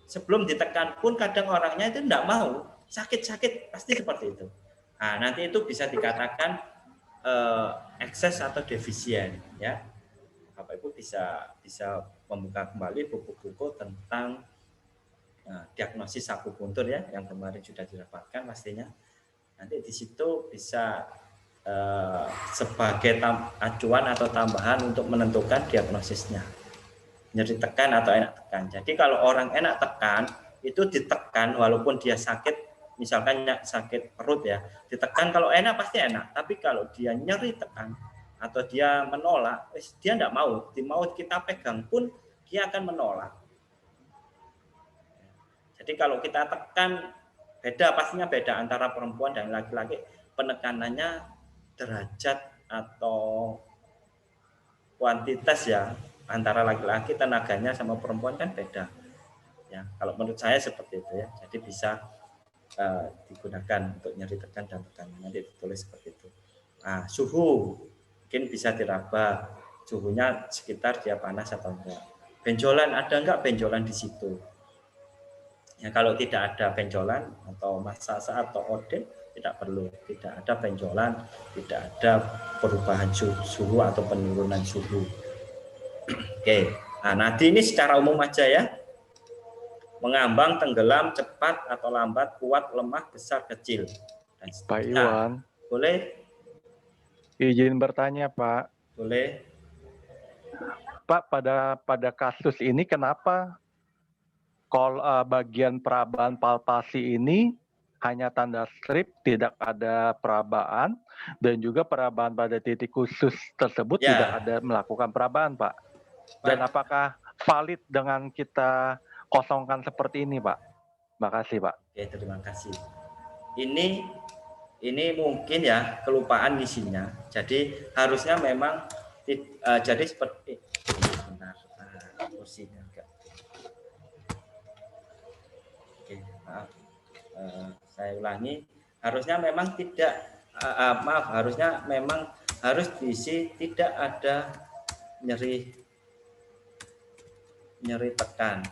Sebelum ditekan pun kadang orangnya itu tidak mau, sakit-sakit pasti seperti itu. Nah, nanti itu bisa dikatakan ekses atau defisien ya. Bapak Ibu bisa membuka kembali buku-buku tentang diagnosis akupuntur ya, yang kemarin sudah didapatkan pastinya. Nanti di situ bisa sebagai acuan atau tambahan untuk menentukan diagnosisnya. Nyeri tekan atau enak tekan. Jadi kalau orang enak tekan itu ditekan walaupun dia sakit, misalkan sakit perut ya, ditekan. Kalau enak pasti enak. Tapi kalau dia nyeri tekan atau dia menolak, dia tidak mau. Mau kita pegang pun dia akan menolak. Jadi kalau kita tekan, beda, pastinya beda antara perempuan dan laki-laki. Penekanannya derajat atau kuantitas ya, antara laki-laki tenaganya sama perempuan kan beda. Ya, kalau menurut saya seperti itu ya. Jadi bisa digunakan untuk nyeri tekan dan tekan. Nanti ditulis seperti itu. Nah, suhu mungkin bisa diraba. Suhunya sekitar dia panas atau enggak. Benjolan, ada enggak benjolan di situ? Ya, kalau tidak ada benjolan atau masa atau odem, tidak perlu, tidak ada benjolan, tidak ada perubahan suhu atau penurunan suhu. Oke, nah nadi ini secara umum aja ya. Mengambang, tenggelam, cepat atau lambat, kuat, lemah, besar, kecil. Dan Pak Iwan. Boleh? Izin bertanya, Pak. Boleh. Pak, pada kasus ini kenapa bagian perabaan palpasi ini hanya tanda strip, tidak ada perabaan, dan juga perabaan pada titik khusus tersebut tidak ada melakukan perabaan, Pak. Dan apakah valid dengan kita kosongkan seperti ini, Pak? Makasih, Pak. Oke, terima kasih. Ini mungkin ya kelupaan isinya. Jadi harusnya memang jadi seperti sebentar, kursinya enggak. Oke, maaf. Saya ulangi, harusnya memang tidak harusnya memang harus diisi tidak ada nyeri tekan.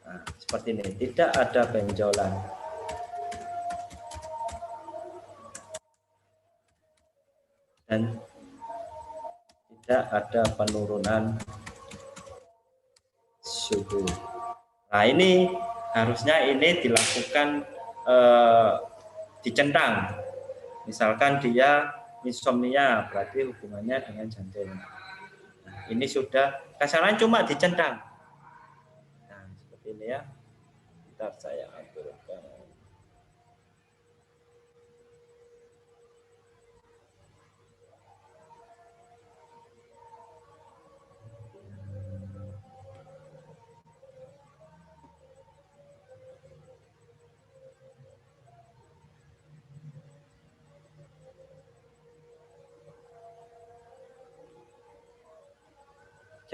Nah, seperti ini, tidak ada benjolan. Dan tidak ada penurunan suhu. Nah, ini harusnya ini dilakukan dicentang. Misalkan dia insomnia, berarti hubungannya dengan jantung. Nah, ini sudah kesalahan cuma dicentang. Nah, seperti ini ya. Bentar saya aturkan.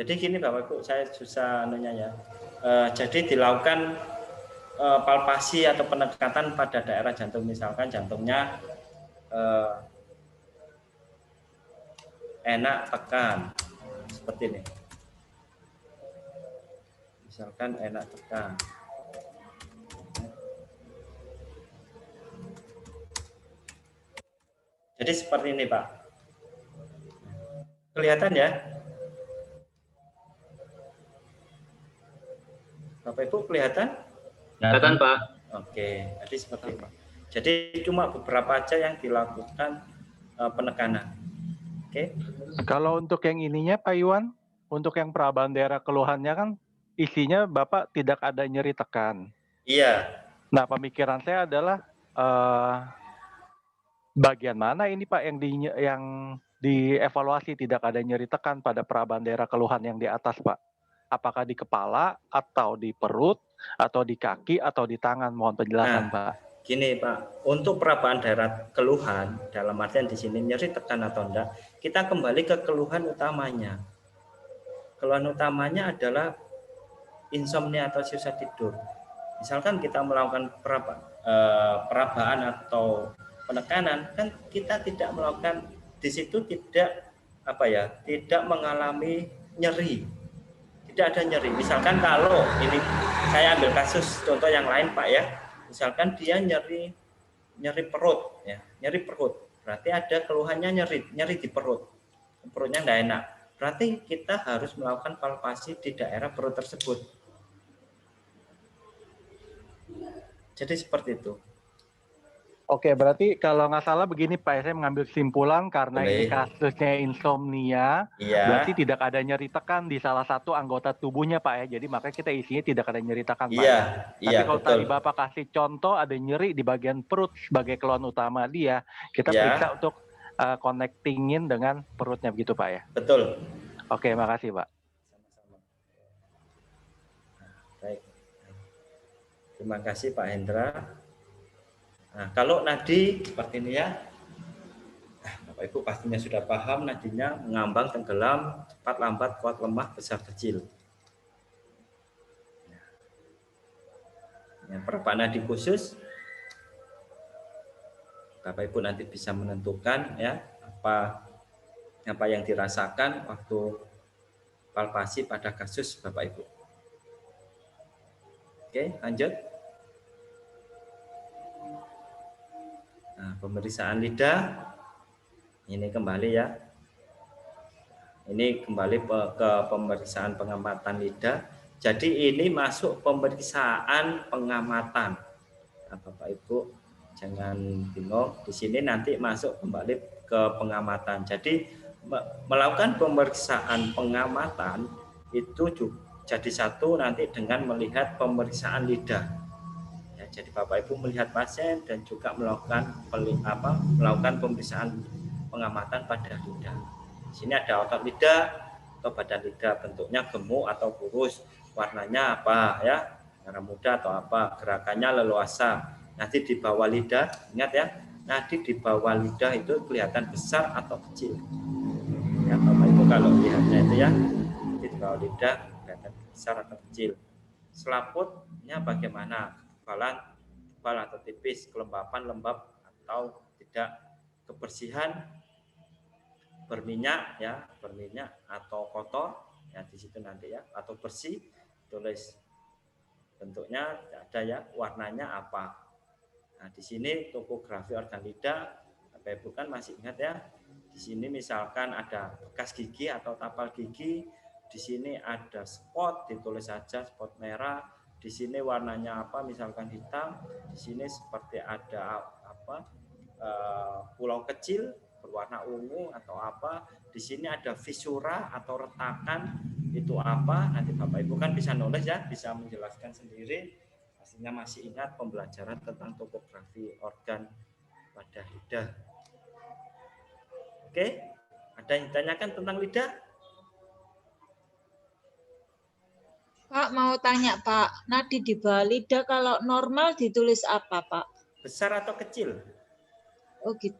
Jadi gini Bapak Ibu, saya susah nanya ya. Jadi dilakukan palpasi atau pendekatan pada daerah jantung, misalkan jantungnya enak tekan, seperti ini. Misalkan enak tekan. Jadi seperti ini Pak. Kelihatan ya? Bapak Ibu kelihatan? Kelihatan Pak. Oke, jadi seperti ini. Jadi cuma beberapa aja yang dilakukan penekanan. Oke. Kalau untuk yang ininya Pak Iwan, untuk yang perabaan daerah keluhannya kan isinya Bapak tidak ada nyeri tekan. Iya. Nah, pemikiran saya adalah bagian mana ini Pak yang dievaluasi tidak ada nyeri tekan pada perabaan daerah keluhan yang di atas Pak? Apakah di kepala atau di perut atau di kaki atau di tangan? Mohon penjelasan Pak. Gini Pak, untuk perabaan daerah keluhan dalam artian di sini nyeri tekan atau enggak, kita kembali ke keluhan utamanya. Keluhan utamanya adalah insomnia atau susah tidur. Misalkan kita melakukan perabaan atau penekanan, kan kita tidak melakukan di situ tidak tidak mengalami nyeri. Tidak ada nyeri. Misalkan kalau ini saya ambil kasus contoh yang lain Pak ya. Misalkan dia nyeri perut ya, nyeri perut. Berarti ada keluhannya nyeri di perut. Perutnya enggak enak. Berarti kita harus melakukan palpasi di daerah perut tersebut. Jadi seperti itu. Oke, berarti kalau nggak salah begini Pak, saya mengambil kesimpulan karena ini Boleh. kasusnya insomnia, Iya. berarti tidak ada nyeri tekan di salah satu anggota tubuhnya Pak ya. Jadi makanya kita isinya tidak ada nyeri tekan Pak. Iya, Tapi iya, kalau betul. tadi Bapak kasih contoh ada nyeri di bagian perut sebagai keluhan utama dia, kita Iya. periksa untuk connectingin dengan perutnya begitu Pak ya. Betul. Oke, makasih Pak. Baik. Terima kasih Pak Hendra. Nah, kalau nadi seperti ini ya, Bapak Ibu pastinya sudah paham nadinya mengambang, tenggelam, cepat, lambat, kuat, lemah, besar, kecil. Yang berapa nadi khusus, Bapak Ibu nanti bisa menentukan ya apa yang dirasakan waktu palpasi pada kasus Bapak Ibu. Oke, lanjut. Nah, pemeriksaan lidah ini kembali ya. Ini kembali ke pemeriksaan pengamatan lidah. Jadi ini masuk pemeriksaan pengamatan. Nah, Bapak Ibu jangan bingung. Di sini nanti masuk kembali ke pengamatan. Jadi melakukan pemeriksaan pengamatan itu juga jadi satu nanti dengan melihat pemeriksaan lidah. Jadi Bapak Ibu melihat pasien dan juga melakukan pemeriksaan pengamatan pada lidah. Di sini ada otot lidah atau badan lidah, bentuknya gemuk atau kurus, warnanya apa ya, merah muda atau apa, gerakannya leluasa. Nanti di bawah lidah, ingat ya, nanti di bawah lidah itu kelihatan besar atau kecil. Ya Bapak Ibu kalau lihatnya itu ya, di bawah lidah kelihatan besar atau kecil. Selaputnya bagaimana? Tebal atau tipis, kelembapan, lembab atau tidak, kebersihan, berminyak ya, berminyak atau kotor ya di situ nanti ya, atau bersih, tulis bentuknya ada ya, warnanya apa. Nah di sini topografi organ lidah, Bapak Ibu kan masih ingat ya, di sini misalkan ada bekas gigi atau tapal gigi, di sini ada spot, ditulis saja spot merah. Di sini warnanya apa, misalkan hitam. Di sini seperti ada pulau kecil berwarna ungu atau apa. Di sini ada visura atau retakan, itu apa. Nanti Bapak Ibu kan bisa nulis ya, bisa menjelaskan sendiri. Pastinya masih ingat pembelajaran tentang topografi organ pada lidah. Oke, ada yang ditanyakan tentang lidah? Pak, mau tanya Pak, nadi di bawah lidah kalau normal ditulis apa Pak? Besar atau kecil? Oh gitu.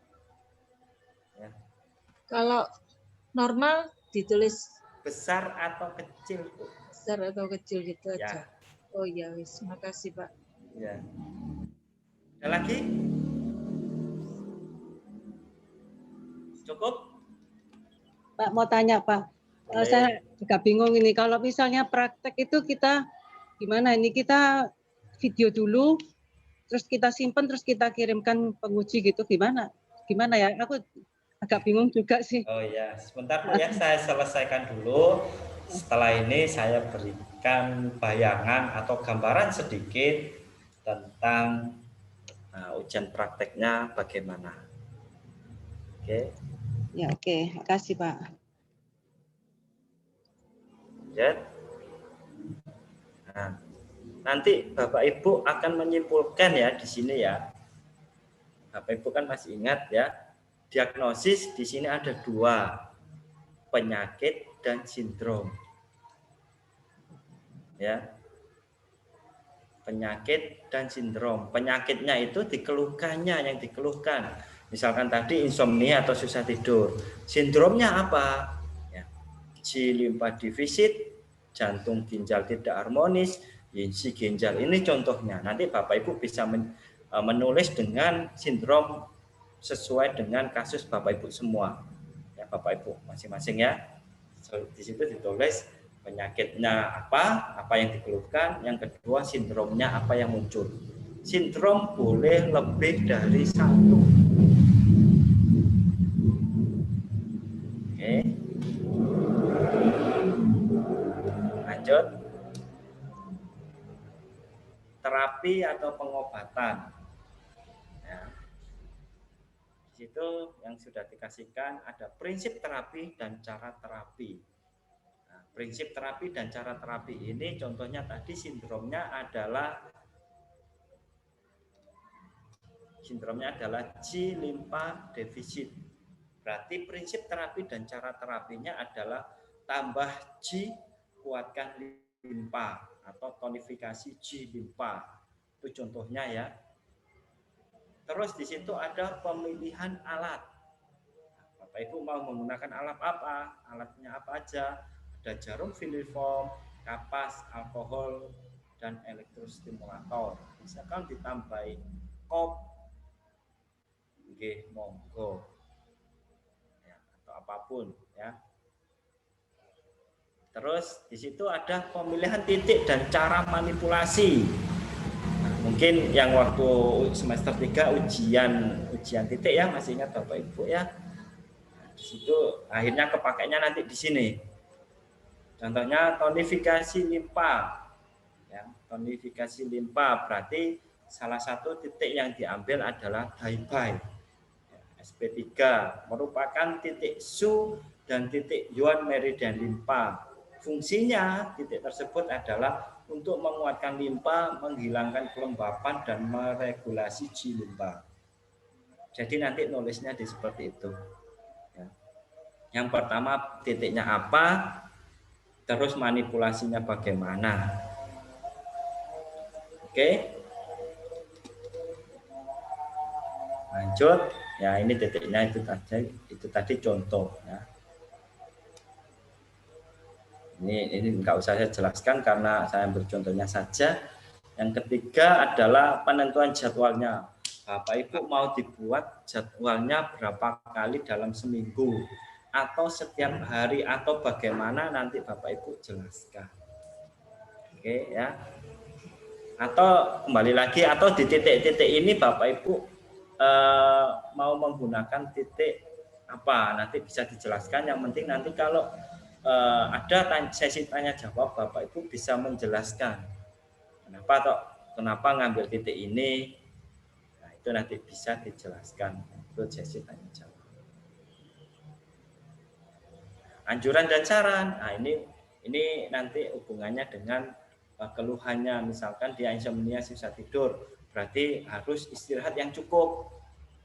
Ya. Kalau normal ditulis besar atau kecil? Besar atau kecil gitu ya. Aja. Oh ya wis, makasih Pak. Ya. Ada lagi? Cukup? Pak mau tanya Pak. Saya juga bingung ini, kalau misalnya praktek itu kita gimana ini, kita video dulu, terus kita simpan, terus kita kirimkan penguji gitu, gimana ya, aku agak bingung juga sih. Oh ya, sebentar Bu ya, saya selesaikan dulu. Setelah ini saya berikan bayangan atau gambaran sedikit tentang ujian prakteknya bagaimana. Oke. Ya oke, makasih Pak. Nah, nanti Bapak Ibu akan menyimpulkan ya di sini ya. Bapak Ibu kan masih ingat ya, diagnosis di sini ada dua, penyakit dan sindrom. Ya. Penyakit dan sindrom. Penyakitnya itu dikeluhkannya, yang dikeluhkan. Misalkan tadi insomnia atau susah tidur. Sindromnya apa? G limpa defisit, jantung ginjal tidak harmonis, Yinsi ginjal. Ini contohnya. Nanti Bapak Ibu bisa menulis dengan sindrom sesuai dengan kasus Bapak Ibu semua. Ya Bapak Ibu masing-masing ya. Di situ ditulis penyakitnya apa yang dikeluhkan, yang kedua sindromnya apa yang muncul. Sindrom boleh lebih dari satu. Oke. Lanjut. Terapi atau pengobatan. Ya. Di situ yang sudah dikasihkan ada prinsip terapi dan cara terapi. Nah, prinsip terapi dan cara terapi ini contohnya tadi sindromnya adalah G limpa defisit. Berarti prinsip terapi dan cara terapinya adalah tambah G, kuatkan limpa atau tonifikasi G limpa. Itu contohnya ya. Terus di situ ada pemilihan alat. Bapak Ibu mau menggunakan alat apa? Alatnya apa aja? Ada jarum filiform, kapas, alkohol, dan elektrostimulator. Misalkan ditambahin kop, nggih monggo. Ya, atau apapun ya. Terus di situ ada pemilihan titik dan cara manipulasi. Nah, mungkin yang waktu semester 3 ujian titik ya, masih ingat Bapak Ibu ya. Nah, di situ akhirnya kepakainya nanti di sini. Contohnya tonifikasi limpa. Ya, tonifikasi limpa berarti salah satu titik yang diambil adalah Daibai. SP3 merupakan titik Su dan titik Yuan meridian limpa. Fungsinya titik tersebut adalah untuk menguatkan limpa, menghilangkan kelembapan, dan meregulasi G limpa. Jadi nanti nulisnya di seperti itu. Ya. Yang pertama titiknya apa, terus manipulasinya bagaimana. Oke. Lanjut. Ya ini titiknya itu tadi contoh ya. Ini enggak usah saya jelaskan karena saya ambil contohnya saja. Yang ketiga adalah penentuan jadwalnya. Bapak Ibu mau dibuat jadwalnya berapa kali dalam seminggu atau setiap hari atau bagaimana nanti Bapak Ibu jelaskan. Oke ya. Atau kembali lagi atau di titik-titik ini Bapak Ibu mau menggunakan titik apa nanti bisa dijelaskan. Yang penting nanti kalau ada sesi tanya jawab Bapak Ibu bisa menjelaskan kenapa ngambil titik ini. Nah, itu nanti bisa dijelaskan itu sesi tanya jawab. Anjuran dan saran. Nah, ini nanti hubungannya dengan keluhannya, misalkan dia insomnia susah tidur, berarti harus istirahat yang cukup.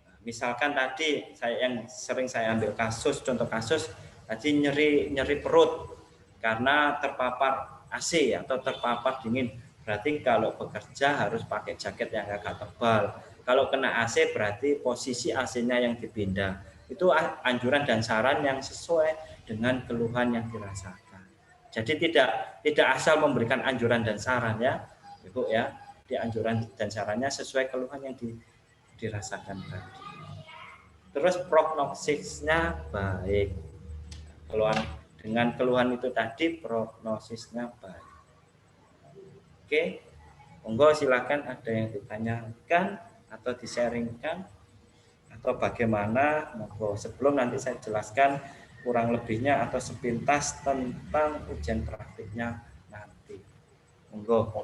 Nah, misalkan tadi yang sering saya ambil contoh kasus tadi nyeri perut karena terpapar AC atau terpapar dingin, berarti kalau bekerja harus pakai jaket yang agak tebal. Kalau kena AC berarti posisi AC-nya yang dipindah. Itu anjuran dan saran yang sesuai dengan keluhan yang dirasakan. Jadi tidak asal memberikan anjuran dan saran ya, Ibu ya. Di anjuran dan sarannya sesuai keluhan yang dirasakan tadi. Terus prognosisnya baik. Dengan keluhan itu tadi prognosisnya baik. Oke, monggo silakan ada yang ditanyakan atau di-sharingkan atau bagaimana. Monggo sebelum nanti saya jelaskan kurang lebihnya atau sepintas tentang ujian praktiknya nanti. Monggo.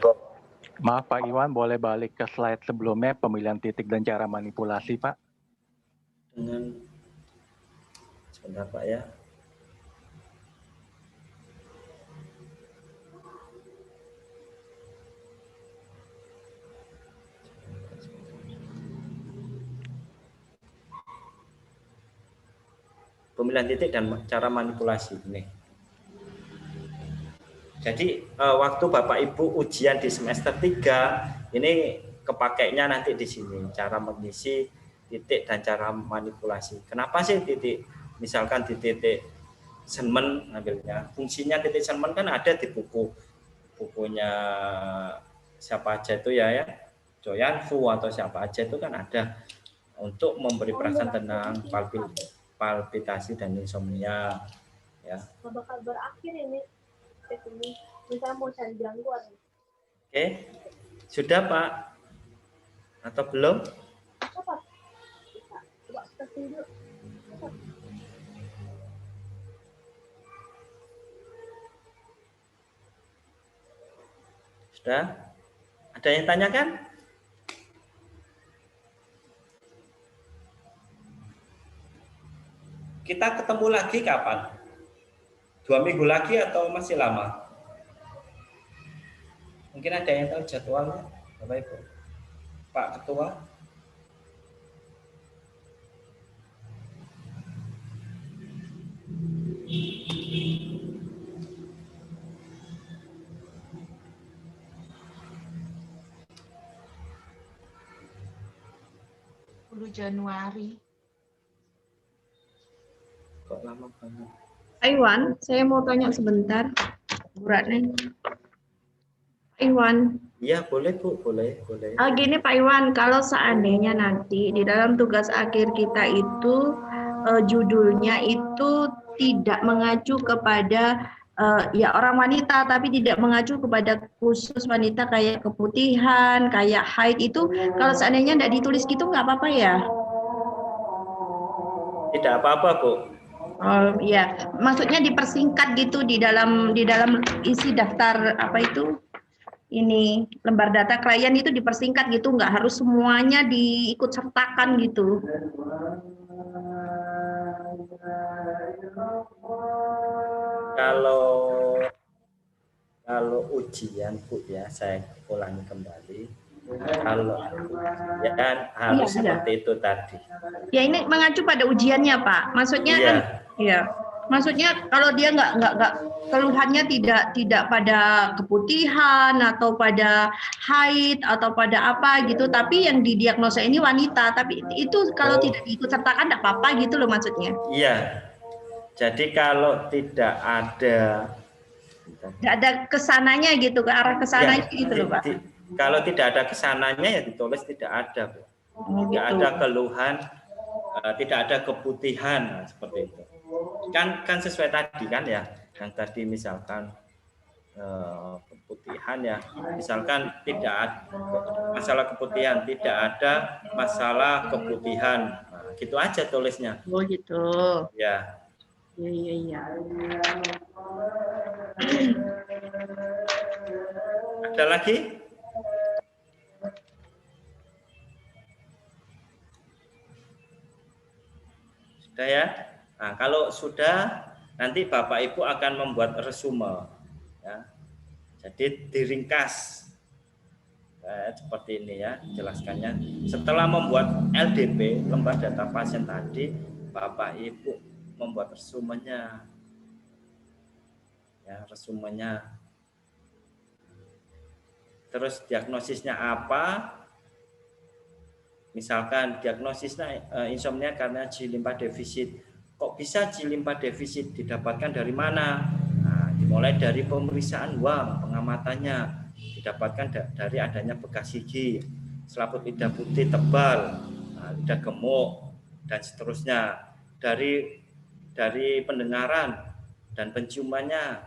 Maaf Pak Iwan, boleh balik ke slide sebelumnya pemilihan titik dan cara manipulasi Pak? Sebentar Pak ya. Pemilihan titik dan cara manipulasi ini. Jadi waktu Bapak Ibu ujian di semester 3 ini kepakainya nanti di sini cara mengisi titik dan cara manipulasi. Kenapa sih titik? Misalkan di titik Senmen ambilnya. Fungsinya titik Senmen kan ada di bukunya siapa aja itu ya Joyan Fu atau siapa aja itu kan ada untuk memberi perasaan tenang, palpitasi dan insomnia ya. Bakal berakhir ini misalnya mau cari gangguan. Oke. Sudah Pak atau belum? Coba searching dulu. Sudah? Ada yang tanyakan? Kita ketemu lagi kapan? 2 minggu lagi atau masih lama? Mungkin ada yang tahu jadwalnya, Bapak Ibu? Pak Ketua? Januari. Kok lama banget? Pak Iwan, saya mau tanya sebentar. Bu Ratna. Pak Iwan. Iya, boleh Bu, boleh. Gini Pak Iwan, kalau seandainya nanti di dalam tugas akhir kita itu judulnya itu tidak mengacu kepada ya orang wanita, tapi tidak mengacu kepada khusus wanita kayak keputihan, kayak haid itu, kalau seandainya tidak ditulis gitu nggak apa-apa ya? Tidak apa-apa Bu. Ya, maksudnya dipersingkat gitu di dalam isi daftar apa itu? Ini lembar data klien itu dipersingkat gitu, nggak harus semuanya diikut sertakan gitu. Kalau ujian Bu ya, saya ulangi kembali. Kalau ujian harus seperti itu tadi. Ya ini mengacu pada ujiannya Pak. Maksudnya kan, ya. Maksudnya kalau dia nggak keluhannya tidak pada keputihan atau pada haid atau pada apa gitu, tapi yang didiagnosa ini wanita, tapi itu kalau tidak diikut sertakan tidak apa-apa gitu loh maksudnya. Iya. Jadi kalau tidak ada kesananya gitu, ke arah kesananya ya, gitu loh Pak. Kalau tidak ada kesananya ya ditulis tidak ada, Bu. Tidak ada keluhan, tidak ada keputihan, nah, seperti itu. Kan sesuai tadi kan ya, yang tadi misalkan keputihan ya, misalkan tidak ada masalah keputihan, tidak ada masalah keputihan, nah, gitu aja tulisnya. Oh gitu. Ya. Iya. Ada lagi? Sudah ya? Nah, kalau sudah, nanti Bapak Ibu akan membuat resume. Ya. Jadi diringkas. Seperti ini ya, jelaskannya. Setelah membuat LDP, lembar data pasien tadi, Bapak Ibu membuat resumenya. Ya, resumenya. Terus diagnosisnya apa? Misalkan diagnosisnya insomnia karena G limpa defisit. Kok bisa G limpa defisit didapatkan dari mana? Nah, dimulai dari pemeriksaan uang, pengamatannya, didapatkan dari adanya bekas gigi, selaput lidah putih tebal, lidah gemuk, dan seterusnya. Dari pendengaran dan penciumannya,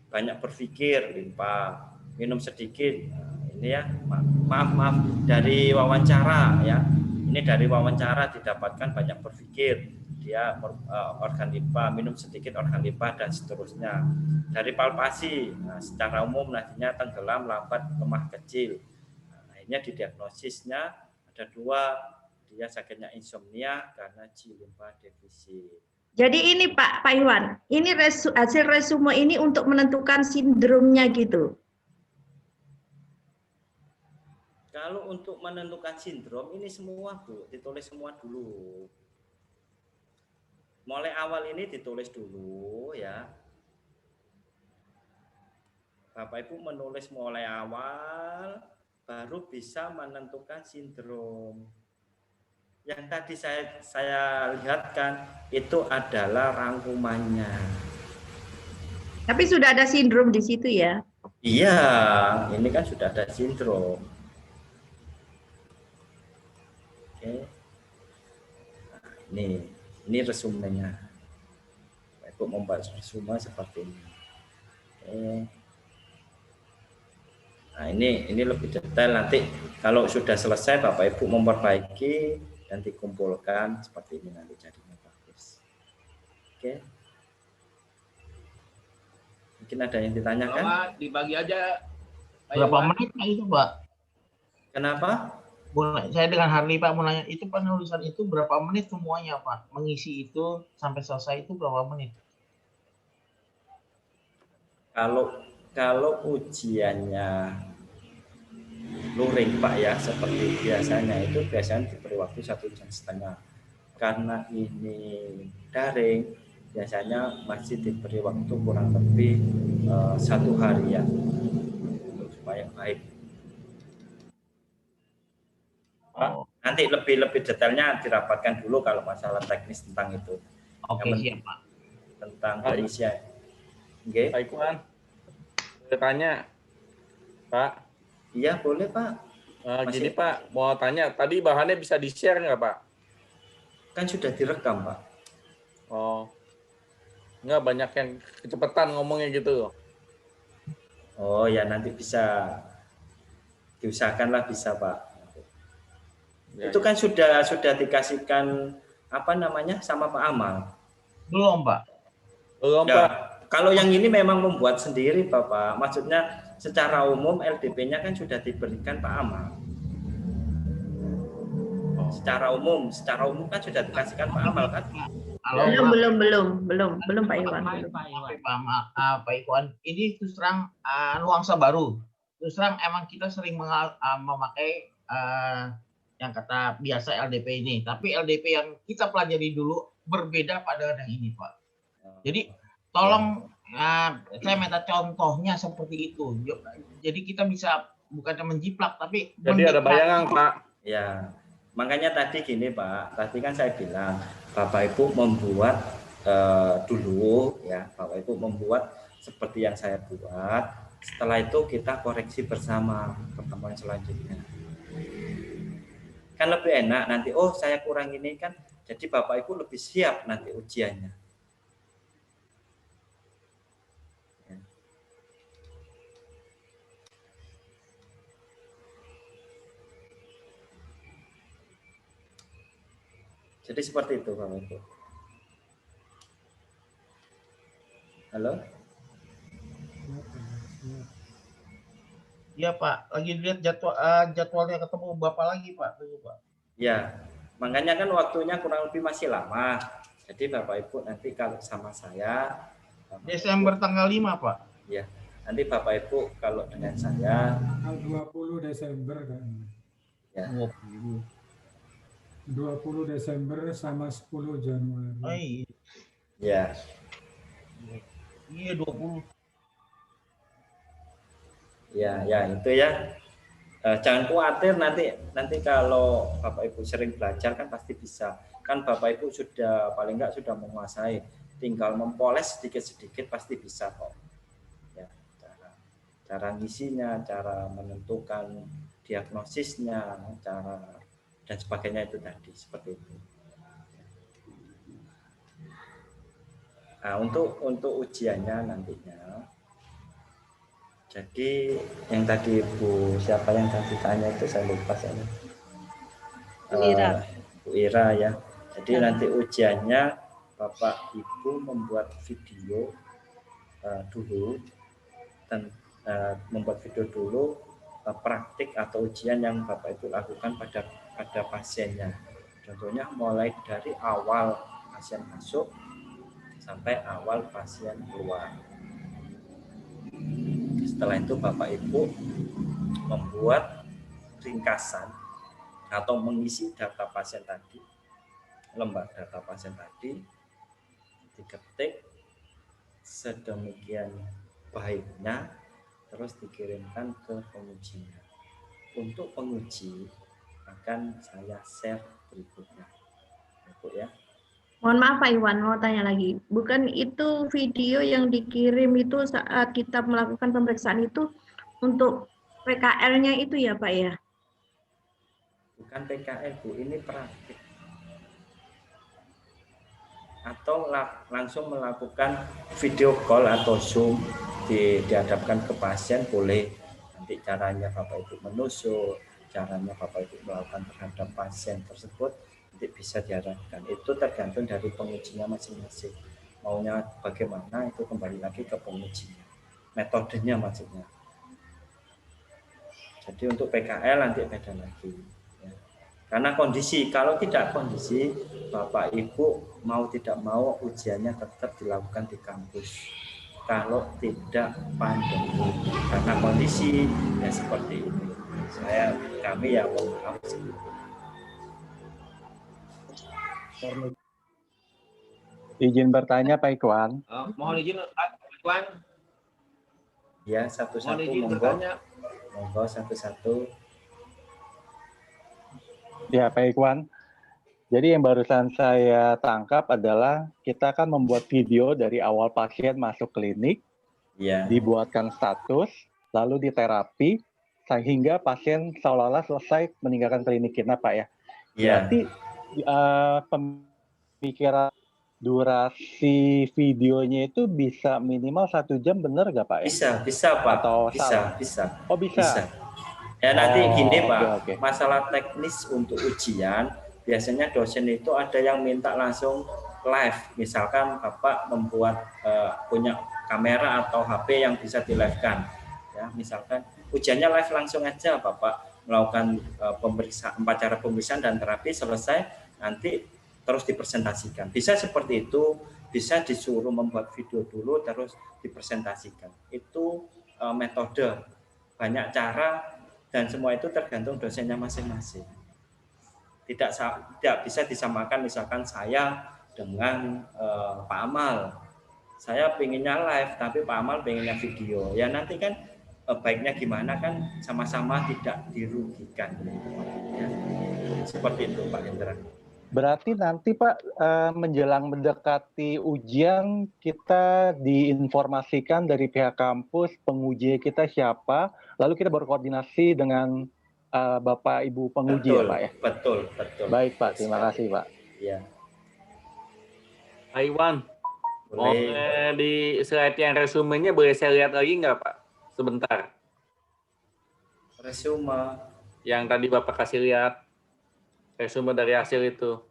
banyak berpikir, limpa, minum sedikit. Nah, ini ya, maaf, dari wawancara ya. Ini dari wawancara didapatkan banyak berpikir. Dia organ limpa, minum sedikit organ limpa, dan seterusnya. Dari palpasi, nah, secara umum nadinya tenggelam, lambat, lemah, kecil. Nah, akhirnya didiagnosisnya ada 2, dia sakitnya insomnia karena G limpa defisit. Jadi ini Pak Iwan, ini hasil resume ini untuk menentukan sindromnya gitu. Kalau untuk menentukan sindrom ini semua Bu, ditulis semua dulu. Mulai awal ini ditulis dulu ya. Bapak Ibu menulis mulai awal baru bisa menentukan sindrom. Yang tadi saya lihatkan itu adalah rangkumannya. Tapi sudah ada sindrom di situ ya? Iya, ini kan sudah ada sindrom. Oke. Nah, ini resumenya. Bapak Ibu membuat resume seperti ini. Oke. Nah, ini lebih detail, nanti kalau sudah selesai Bapak Ibu memperbaiki dan dikumpulkan seperti ini, nanti jadinya bagus. Oke. Mungkin ada yang ditanyakan? Bapak, dibagi aja. Berapa menit itu Pak? Kenapa? Boleh, saya dengan Harley Pak mau nanya, itu penulisan itu berapa menit semuanya Pak? Mengisi itu sampai selesai itu berapa menit? Kalau ujiannya luring Pak ya, seperti biasanya itu biasanya diberi waktu 1,5 jam. Karena ini daring, biasanya masih diberi waktu kurang lebih 1 harian supaya baik. Pak, nanti lebih detailnya dirapatkan dulu kalau masalah teknis tentang itu. Oke, siap Pak. Tentang pengisian. Oke. Pak Iwan, saya tanya, Pak. Iya boleh Pak. Gini Pak, mau tanya, tadi bahannya bisa di-share nggak Pak? Kan sudah direkam Pak. Oh, nggak banyak yang kecepatan ngomongnya gitu. Oh ya nanti bisa diusahakanlah bisa Pak. Ya, itu kan sudah dikasihkan apa namanya sama Pak Amal. Belum Pak. Belum ya, Pak. Kalau yang ini memang membuat sendiri Bapak. Maksudnya secara umum LDP-nya kan sudah diberikan Pak Amal. Secara umum kan sudah dikasihkan Pak Amal kan? Belum Pak Iwan. Pak Iwan, ini terus terang nuansa baru. Terus terang emang kita sering memakai yang kata biasa LDP ini, tapi LDP yang kita pelajari dulu berbeda pada yang ini Pak. Jadi tolong saya minta contohnya seperti itu. Jadi kita bisa bukannya menjiplak tapi jadi ada bayangan Pak. Ya, makanya tadi gini Pak, tadi kan saya bilang Bapak Ibu membuat dulu ya, Bapak Ibu membuat seperti yang saya buat. Setelah itu kita koreksi bersama pertemuan selanjutnya. Kan lebih enak nanti, oh saya kurang ini kan, jadi Bapak Ibu lebih siap nanti ujiannya. Ya. Jadi seperti itu Bapak Ibu. Halo? Iya Pak, lagi lihat jadwalnya ketemu Bapak lagi Pak. Ya, makanya kan waktunya kurang lebih masih lama. Jadi Bapak Ibu nanti kalau sama saya Desember tanggal 5 Pak. Ya, nanti Bapak Ibu kalau dengan saya tanggal 20 Desember kan. Ya. 20 Desember sama 10 Januari. Oh, iya. Ya. Iya 20. Ya itu ya. Jangan khawatir nanti kalau Bapak Ibu sering belajar kan pasti bisa. Kan Bapak Ibu sudah paling enggak sudah menguasai. Tinggal mempoles sedikit-sedikit pasti bisa kok. Ya, cara ngisinya, cara menentukan diagnosisnya, cara dan sebagainya itu tadi seperti itu. Nah, untuk ujiannya nantinya. Jadi yang tadi Bu siapa yang tadi tanya itu saya lupa saya. Bu Ira ya. Jadi nanti ujiannya Bapak Ibu membuat video dulu dan membuat video dulu praktik atau ujian yang Bapak Ibu lakukan pada pasiennya. Contohnya mulai dari awal pasien masuk sampai awal pasien keluar. Setelah itu Bapak Ibu membuat ringkasan atau mengisi data pasien tadi, lembar data pasien tadi, diketik sedemikian baiknya, terus dikirimkan ke pengujinya. Untuk penguji akan saya share berikutnya, Ibu ya. Mohon maaf Pak Iwan, mau tanya lagi. Bukan itu video yang dikirim itu saat kita melakukan pemeriksaan itu untuk PKL-nya itu ya Pak ya? Bukan PKL Bu, ini praktik. Atau langsung melakukan video call atau Zoom dihadapkan ke pasien boleh. Nanti caranya Bapak Ibu menusuk, caranya Bapak Ibu melakukan terhadap pasien tersebut nanti bisa diarahkan. Itu tergantung dari pengujinya masing-masing. Maunya bagaimana itu kembali lagi ke pengujinya. Metodenya maksudnya. Jadi untuk PKL nanti beda lagi. Ya. Karena kondisi, kalau tidak kondisi, Bapak Ibu mau tidak mau ujiannya tetap dilakukan di kampus. Kalau tidak pandemi, karena kondisi ya seperti ini. Kami ya mohon maaf. Izin bertanya Pak Ikhwan. Mohon izin Pak Ikhwan. Ya, satu-satu Mohon izin monggo. bertanya. Monggo satu-satu. Ya, Pak Ikhwan. Jadi yang barusan saya tangkap adalah kita kan membuat video dari awal pasien masuk klinik, dibuatkan status, lalu diterapi, sehingga pasien seolah-olah selesai meninggalkan klinik kita, Pak ya. Berarti pemikiran durasi videonya itu bisa minimal 1 jam, benar nggak Pak ya? Bisa Pak. Atau salah? Bisa. Oh bisa. Ya nanti gini Pak, oke. masalah teknis untuk ujian, biasanya dosen itu ada yang minta langsung live. Misalkan Bapak membuat punya kamera atau HP yang bisa di-live-kan. Ya, misalkan ujiannya live langsung aja Bapak melakukan cara pemeriksaan dan terapi selesai, nanti terus dipresentasikan. Bisa seperti itu, bisa disuruh membuat video dulu terus dipresentasikan. Itu metode, banyak cara, dan semua itu tergantung dosennya masing-masing. Tidak bisa disamakan misalkan saya dengan Pak Amal. Saya pengennya live, tapi Pak Amal pengennya video. Ya nanti kan baiknya gimana kan sama-sama tidak dirugikan. Ya, seperti itu Pak Indra. Berarti nanti Pak menjelang mendekati ujian kita diinformasikan dari pihak kampus penguji kita siapa, lalu kita berkoordinasi dengan Bapak Ibu penguji ya Pak ya? Betul. Baik Pak, terima kasih Pak. Iya. Pak Iwan, boleh di slide yang resumenya boleh saya lihat lagi nggak Pak? Sebentar. Resume. Yang tadi Bapak kasih lihat. Resume dari hasil itu.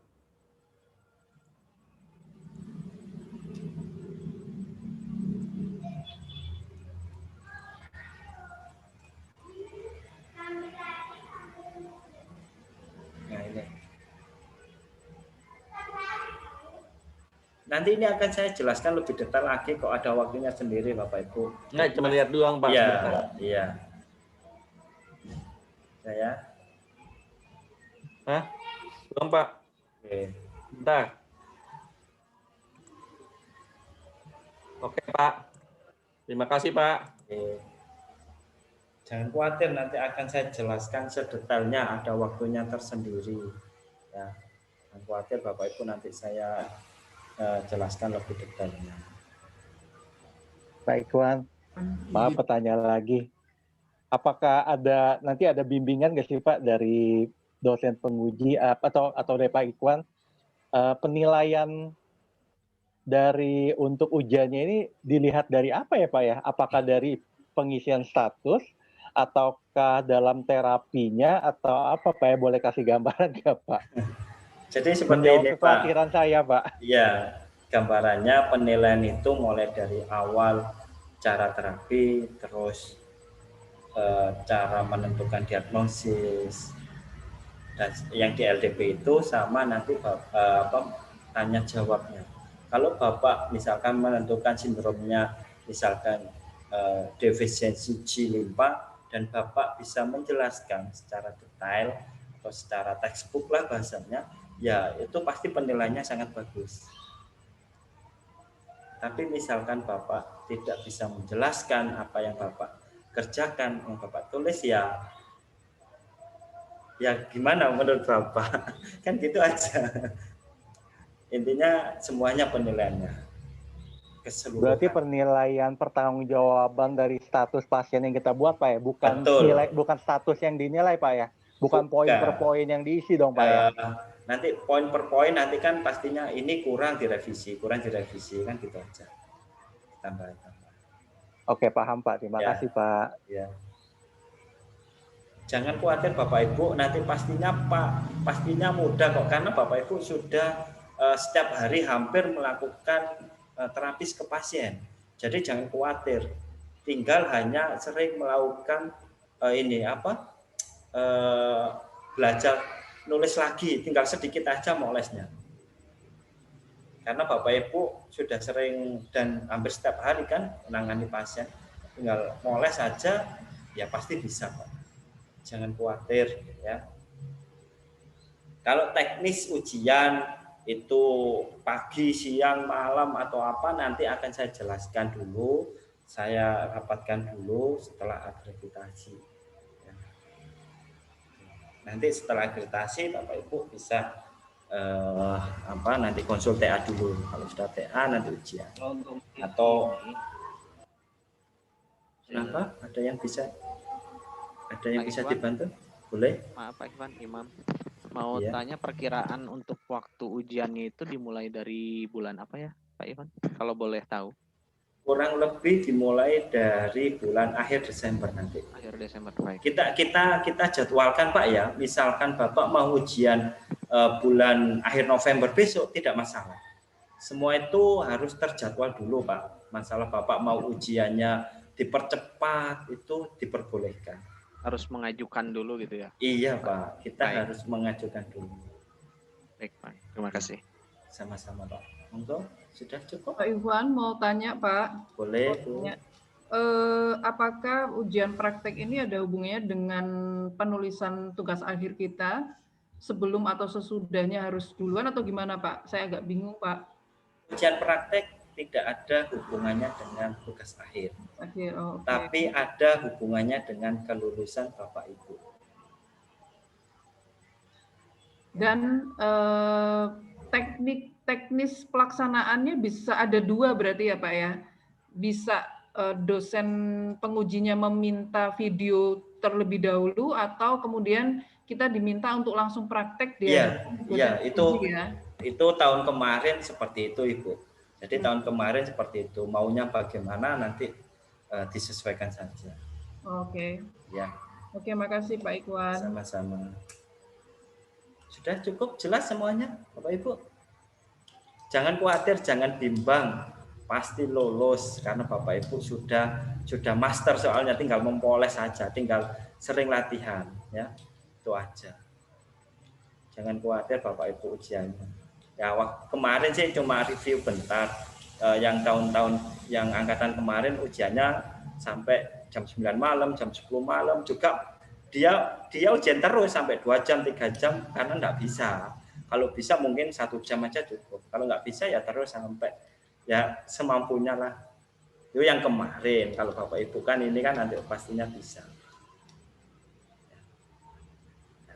Nah, ini. Nanti ini akan saya jelaskan lebih detail lagi kok ada waktunya sendiri Bapak Ibu. Nggak, cuma lihat doang Pak. Iya. Saya. Hah? Belum Pak. Oke. Bentar. Oke Pak. Terima kasih Pak. Oke. Jangan khawatir, nanti akan saya jelaskan sedetailnya, ada waktunya tersendiri. Ya. Jangan khawatir Bapak Ibu, nanti saya jelaskan lebih detailnya. Baik Iwan, maaf pertanyaan lagi. Apakah nanti ada bimbingan nggak sih Pak dari dosen penguji atau dari Pak Ikhwan, penilaian dari untuk ujiannya ini dilihat dari apa ya Pak ya? Apakah dari pengisian status ataukah dalam terapinya atau apa Pak ya? Boleh kasih gambaran nggak Pak? Jadi seperti ini Pak. Kekhawatiran saya Pak. Iya, gambarannya penilaian itu mulai dari awal cara terapi, terus cara menentukan diagnosis, dan yang di LDP itu sama nanti tanya jawabnya. Kalau Bapak misalkan menentukan sindromnya, misalkan defisiensi G limpa, dan Bapak bisa menjelaskan secara detail atau secara textbook lah bahasanya, ya itu pasti penilaiannya sangat bagus. Tapi misalkan Bapak tidak bisa menjelaskan apa yang Bapak kerjakan, yang Bapak tulis, ya gimana menurut Bapak? Kan gitu aja. Intinya semuanya penilaiannya. Berarti penilaian pertanggungjawaban dari status pasien yang kita buat Pak ya, bukan status yang dinilai Pak ya, bukan poin per poin yang diisi dong Pak ya. Nanti poin per poin nanti kan pastinya ini kurang direvisi kan gitu aja. Tambah. Oke, paham Pak. Terima kasih Pak. Ya. Jangan khawatir Bapak Ibu, nanti pastinya mudah kok, karena Bapak Ibu sudah setiap hari hampir melakukan terapis ke pasien. Jadi jangan khawatir. Tinggal hanya sering melakukan belajar nulis lagi, tinggal sedikit aja molesnya. Karena Bapak Ibu sudah sering dan hampir setiap hari kan menangani pasien, tinggal moles saja, ya pasti bisa Pak. Jangan khawatir ya. Kalau teknis ujian itu pagi, siang, malam atau apa nanti akan saya jelaskan dulu, saya rapatkan dulu setelah akreditasi. Nanti setelah akreditasi Bapak Ibu bisa nanti konsul TA dulu. Kalau sudah TA nanti ujian. Atau kenapa? Ada yang bisa dibantu? Boleh? Maaf Pak Iwan, Imam. Mau Iya. tanya perkiraan untuk waktu ujiannya itu dimulai dari bulan apa ya Pak Iwan? Kalau boleh tahu. Kurang lebih dimulai dari bulan akhir Desember nanti. Akhir Desember, baik. Kita jadwalkan Pak ya. Misalkan Bapak mau ujian bulan akhir November besok tidak masalah. Semua itu harus terjadwal dulu Pak. Masalah Bapak mau ujiannya dipercepat itu diperbolehkan. Harus mengajukan dulu gitu ya? Iya Pak, kita Baik. harus mengajukan dulu. Baik Pak, terima kasih. Sama-sama Pak. Monggo, sudah cukup? Pak Iwan mau tanya Pak. Boleh. Mau tanya, apakah ujian praktek ini ada hubungannya dengan penulisan tugas akhir kita sebelum atau sesudahnya harus duluan atau gimana Pak? Saya agak bingung Pak. Ujian praktek tidak ada hubungannya dengan tugas akhir. Oh, oke. Tapi ada hubungannya dengan kelulusan Bapak Ibu. Dan teknis pelaksanaannya bisa ada dua berarti ya Pak ya? Bisa dosen pengujinya meminta video terlebih dahulu atau kemudian kita diminta untuk langsung praktek dia? Iya, itu tahun kemarin seperti itu Ibu. Jadi tahun kemarin seperti itu, maunya bagaimana nanti disesuaikan saja. Oke. Ya. Oke, makasih Pak Iwan. Sama-sama. Sudah cukup jelas semuanya, Bapak Ibu? Jangan khawatir, jangan bimbang. Pasti lolos karena Bapak Ibu sudah master soalnya, tinggal mempoles saja, tinggal sering latihan ya. Itu aja. Jangan khawatir Bapak Ibu ujiannya. Ya, kemarin sih cuma review bentar. Yang tahun-tahun yang angkatan kemarin ujiannya sampai jam 9 malam, jam 10 malam juga dia ujian terus sampai 2 jam, 3 jam karena enggak bisa. Kalau bisa mungkin 1 jam aja cukup. Kalau enggak bisa ya terus sampai ya semampunya lah. Itu yang kemarin. Kalau Bapak Ibu kan ini kan nanti pastinya bisa.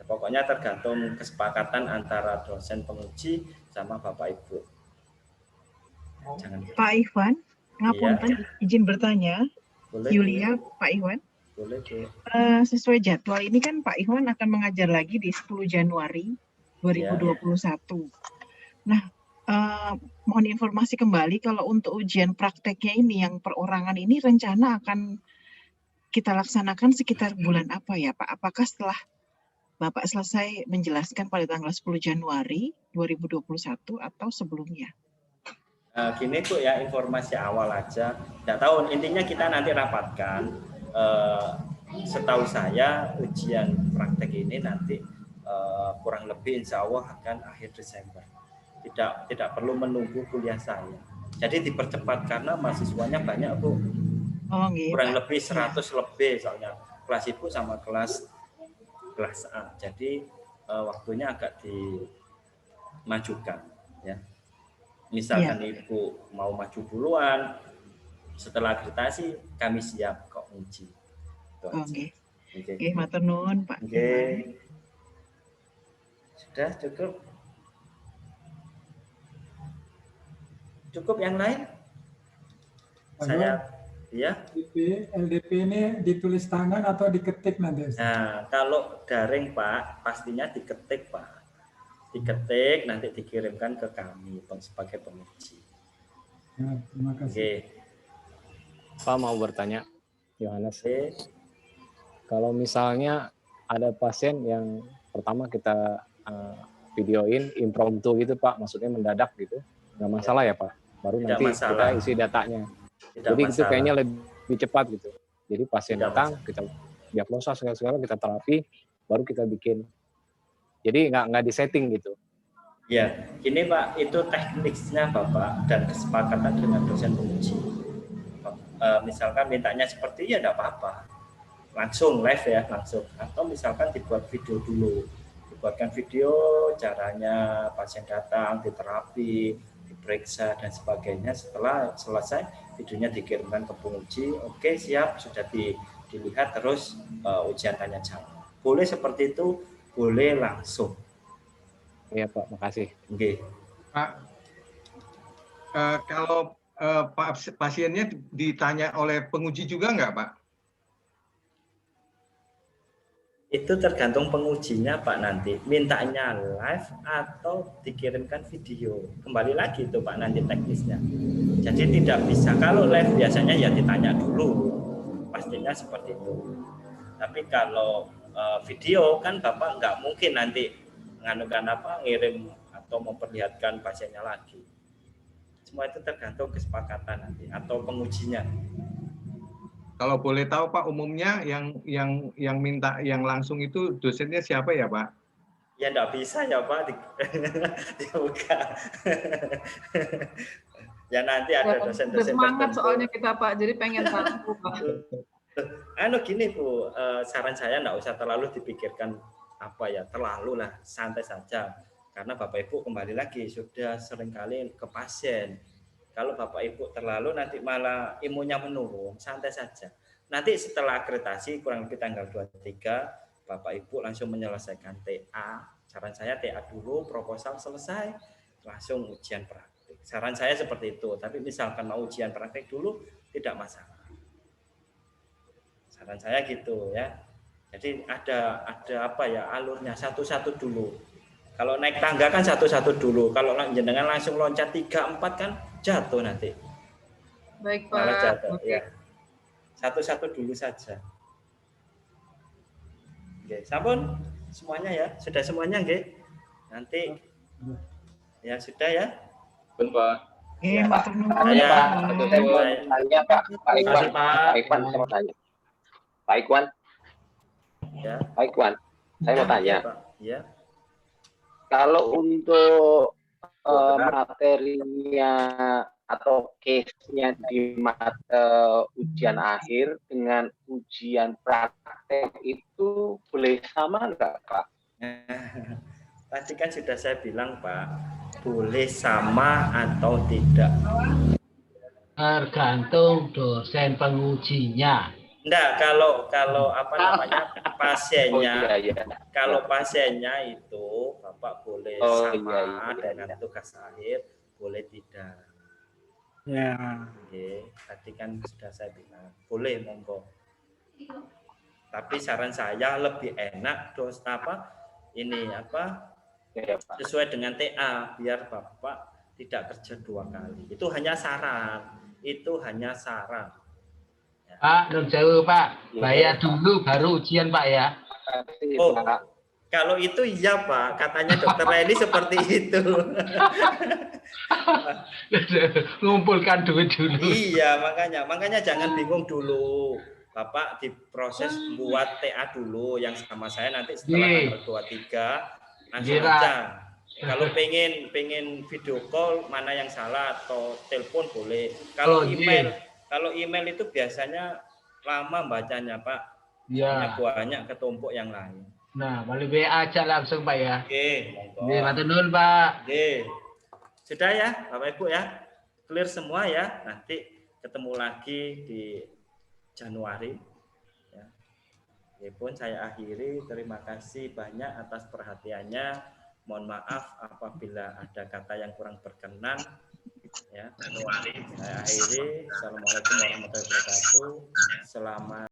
Pokoknya tergantung kesepakatan antara dosen penguji sama Bapak Ibu. Jangan. Pak Iwan, ngapunten izin bertanya. Boleh, Yulia, Pak Iwan. Boleh, Bu. Sesuai jadwal ini kan Pak Iwan akan mengajar lagi di 10 Januari 2021. Nah, mohon informasi kembali kalau untuk ujian prakteknya ini yang perorangan ini rencana akan kita laksanakan sekitar bulan apa ya Pak? Apakah setelah Bapak selesai menjelaskan pada tanggal 10 Januari 2021 atau sebelumnya? Gini Bu ya, informasi awal aja. Nggak tahu, intinya kita nanti rapatkan. Setahu saya ujian praktek ini nanti kurang lebih insya Allah akan akhir Desember. Tidak perlu menunggu kuliah saya. Jadi dipercepat karena mahasiswanya banyak Bu. Oh, gitu. Kurang lebih 100 lebih soalnya kelas Ibu sama kelas A. Jadi waktunya agak dimajukan ya. Misalkan Ibu mau maju duluan, setelah akreditasi kami siap kok uji. Oke. Oke, matur nuwun Pak. Oke. Sudah cukup. Cukup yang lain? Saya ya. LDP ini ditulis tangan atau diketik nanti? Nah, kalau daring Pak, pastinya diketik Pak. Diketik, nanti dikirimkan ke kami sebagai penguji. Ya, terima kasih. Oke. Pak mau bertanya, Yohanes. Kalau misalnya ada pasien yang pertama kita videoin impromptu gitu Pak, maksudnya mendadak gitu, nggak masalah ya Pak? Baru Tidak nanti masalah. kita isi datanya. Tidak Jadi itu masalah. kayaknya lebih cepat gitu. Jadi pasien Tidak datang, kita diagnosa segala-segala, kita terapi, baru kita bikin Jadi nggak disetting gitu. Ya, ini Pak, itu teknisnya Bapak dan kesepakatan dengan dosen penguji. Misalkan mintanya seperti ya tidak apa-apa, langsung live ya, langsung. Atau misalkan dibuat video dulu, dibuatkan video caranya pasien datang, diterapi, diperiksa dan sebagainya. Setelah selesai, videonya dikirimkan ke penguji. Oke, siap, sudah dilihat, terus ujian tanya jawab. Boleh seperti itu, boleh langsung. Iya Pak, makasih. Oke. Pak, kalau pasiennya ditanya oleh penguji juga nggak Pak? Itu tergantung pengujinya Pak nanti. Mintanya live atau dikirimkan video. Kembali lagi itu Pak nanti teknisnya. Jadi tidak bisa. Kalau live biasanya ya ditanya dulu. Pastinya seperti itu. Tapi kalau video kan Bapak nggak mungkin nanti ngirim atau memperlihatkan pasiennya lagi. Semua itu tergantung kesepakatan nanti atau pengujinya. Kalau boleh tahu Pak, umumnya yang minta yang langsung itu dosennya siapa ya Pak? Ya enggak bisa ya Pak dibuka. Ya nanti ada dosen-dosen semangat soalnya kita Pak, jadi pengen tahu Pak. Gini Bu, saran saya enggak usah terlalu dipikirkan terlalu lah, santai saja. Karena Bapak Ibu kembali lagi sudah seringkali ke pasien. Kalau Bapak Ibu terlalu nanti malah imunnya menurun, santai saja. Nanti setelah akreditasi kurang lebih tanggal 23, Bapak Ibu langsung menyelesaikan TA. Saran saya TA dulu, proposal selesai, langsung ujian praktik. Saran saya seperti itu. Tapi misalkan mau ujian praktik dulu, tidak masalah. Saran saya gitu ya. Jadi ada alurnya satu-satu dulu. Kalau naik tangga kan satu-satu dulu. Kalau jenengan langsung loncat 3, 4 kan jatuh nanti. Baik Pak. Malah jatuh, ya. Satu-satu dulu saja. Oke, sampun semuanya ya. Sudah semuanya nggih. Nanti ya sudah ya. Betul Pak. Iya, matur nuwun. Tanya Pak Iwan, saya mau tanya. Pak Iwan. Ya. Pak Iwan, saya mau tanya. Ya. Kalau untuk materinya atau case-nya di ujian akhir dengan ujian praktek itu boleh sama enggak Pak? Tadi kan sudah saya bilang Pak, boleh sama atau tidak. Tergantung dosen pengujinya. Enggak, kalau pasiennya, kalau pasiennya itu Bapak boleh sama dengan tugas akhir, boleh tidak. Ya. Oke, tadi kan sudah saya bilang, boleh monggo. Tapi saran saya lebih enak sesuai dengan TA biar Bapak tidak kerja 2 kali. Itu hanya saran. Pak, nun sewu Pak, bayar dulu baru ujian Pak ya. Oh, kalau itu iya Pak, katanya Dokter Leni seperti itu. Ngumpulkan duit dulu. Iya, makanya jangan bingung dulu. Bapak diproses buat TA dulu yang sama saya nanti setelah tanggal 23 langsung aja. Kalau pengen video call mana yang salah atau telepon boleh. Kalau email itu biasanya lama bacanya Pak. Iya. Banyak ketumpuk yang lain. Nah, boleh WA aja langsung Pak ya. Oke, monggo. Matur nuwun Pak. Oke. Sudah ya Bapak Ibu ya. Clear semua ya. Nanti ketemu lagi di Januari. Ya. Pun saya akhiri. Terima kasih banyak atas perhatiannya. Mohon maaf apabila ada kata yang kurang berkenan. Ya, saya akhiri. Assalamualaikum warahmatullahi wabarakatuh. Selamat